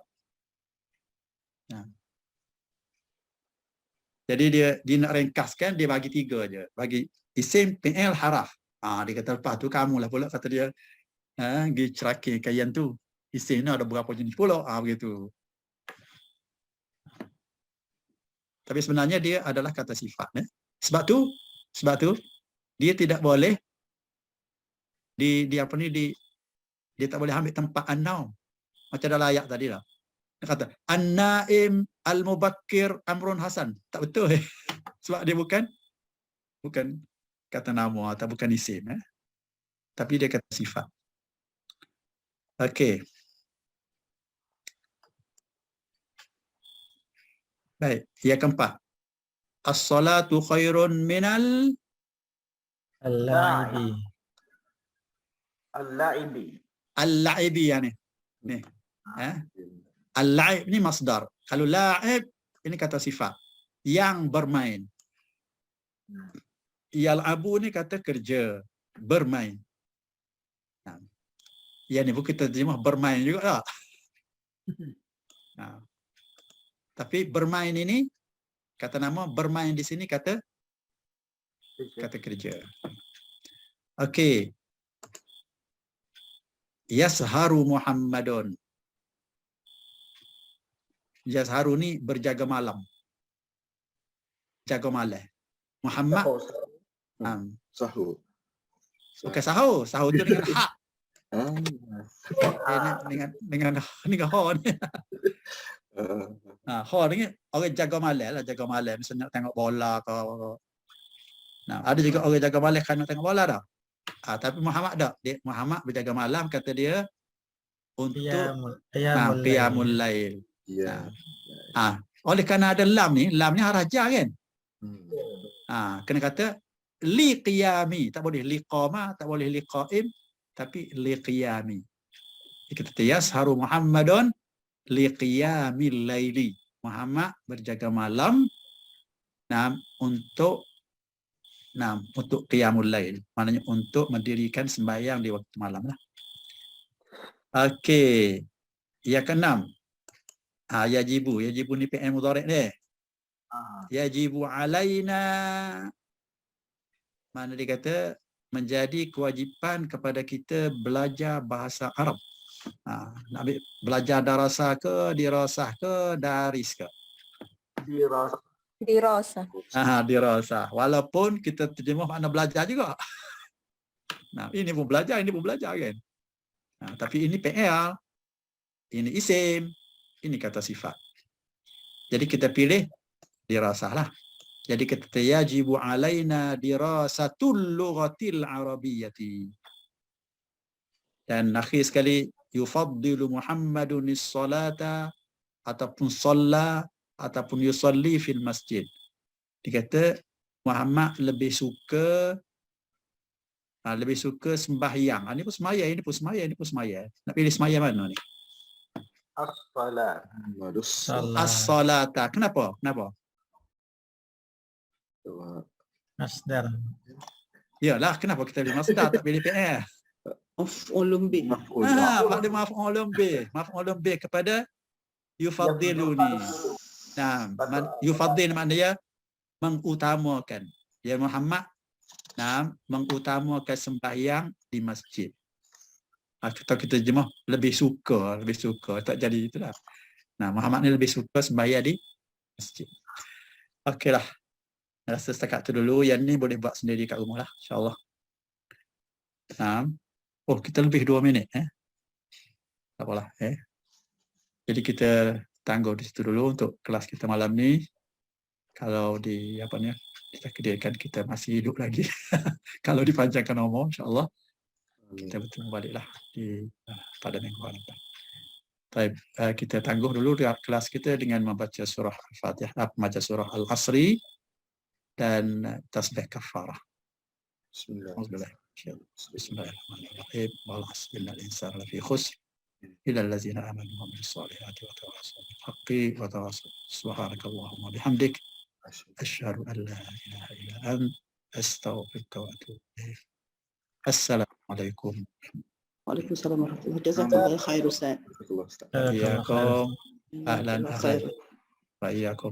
Jadi dia nak ringkaskan, dia bagi 3 je. Bagi isim, fi'il, haraf. Dia kata lepas tu kamu lah pula kata dia pergi cerakir kayan tu. Isim ni ada berapa jenis pula. Begitu. Tapi sebenarnya dia adalah kata sifat. Sebab tu dia tidak boleh dia tak boleh ambil tempat an-naum. Macam dalam ayat tadi lah. Dia kata an-naim al-mubakkir amrun hasan. Tak betul. Sebab dia bukan kata nama atau bukan isim. Tapi dia kata sifat. Okey. Baik, yang keempat. As-salatu khairun minal al-la'ibi. Al-la'ibi yani. Ni. Al-la'ib ni masdar. Kalau la'ib ini kata sifat yang bermain. Yal'abu ni kata kerja, bermain. Yani bukan kita terjemah bermain juga tak? Tapi bermain ini kata nama, bermain di sini kata kerja. Okey. Yasharu Muhammadun. Yasharu ni berjaga malam. Jaga malam. Muhammad Sahur. bukan sahur. Sahur tu dengan hak. Dengan ho ni. Ho ni orang jaga malam lah, jaga malam misalnya nak tengok bola ke. Nah, ada juga orang jaga malam kan nak tengok bola dah. Tapi Muhammad tak. Muhammad berjaga malam kata dia untuk qiyamul lail. Ya. Oleh kerana ada lam ni harah jar kan? Kena kata li qiyami, tak boleh li qama, tak boleh li qaim, tapi li qiyami. Kita yasharu Muhammadun li qiyamil laili. Muhammad berjaga malam untuk qiyamul lail. Maknanya untuk mendirikan sembahyang di waktu malam lah. Okey. Yang keenam. Yajibu ni fi'il mudhari' ni. Yajibu alaina. Mana dia kata menjadi kewajipan kepada kita belajar bahasa Arab. Nak ambil belajar darasah ke, dirasah ke, daris ke? Dirasah. Dirasah. Walaupun kita terjemah makna belajar juga. Ini pun belajar kan. Tapi ini PL, ini isim, ini kata sifat. Jadi kita pilih dirasah lah. Jadi kita yajibu alaina dirasatul lughatil arabiyyati. Dan akhir sekali yufaddilu Muhammadun as-salata ataupun shalla ataupun yusalli fil masjid. Dikata Muhammad lebih suka sembahyang. Ini pun sembahyang, ini pun sembahyang, ini pun sembahyang. Nak pilih sembahyang mana ni? As-salata. Kenapa? Masdar. Yalah, kenapa kita pilih masdar tak pilih PL? Maf'ulun bih. Pada maf'ulun bih kepada yufadiluni. Yufadil maknanya mengutamakan. Ya Muhammad mengutamakan sembahyang di masjid. Kita jemah lebih suka tak jadi itulah. Muhammad ni lebih suka sembahyang di masjid. Okeylah. Rasa setakat tu dulu. Yang ni boleh buat sendiri kat rumah lah, insyaAllah. Kita lebih 2 minit. Tak apalah. Jadi kita tangguh di situ dulu untuk kelas kita malam ni. Kalau kita kediakan kita masih hidup lagi. Kalau dipanjangkan umur, insyaAllah. Kita bertemu baliklah pada minggu depan. Kita tangguh dulu kelas kita dengan membaca surah Al-Fatihah, membaca surah Al-Asri dan tasbih kafarah. Bismillahirrahmanirrahim. Wal 'asri innal insana lafi khusr illa allazina amanu wa amilus solihati wa tawassaw bil haqqi wa tawassaw. Subhanakallahumma bihamdik asyhadu an la ilaha illa anta astaghfiruka wa atubu ilaik. Assalamualaikum. Waalaikumsalam warahmatullahi wabarakatuh. Jazakallahu khair Ustaz. Iyakum. Ahlan wa iyyakum.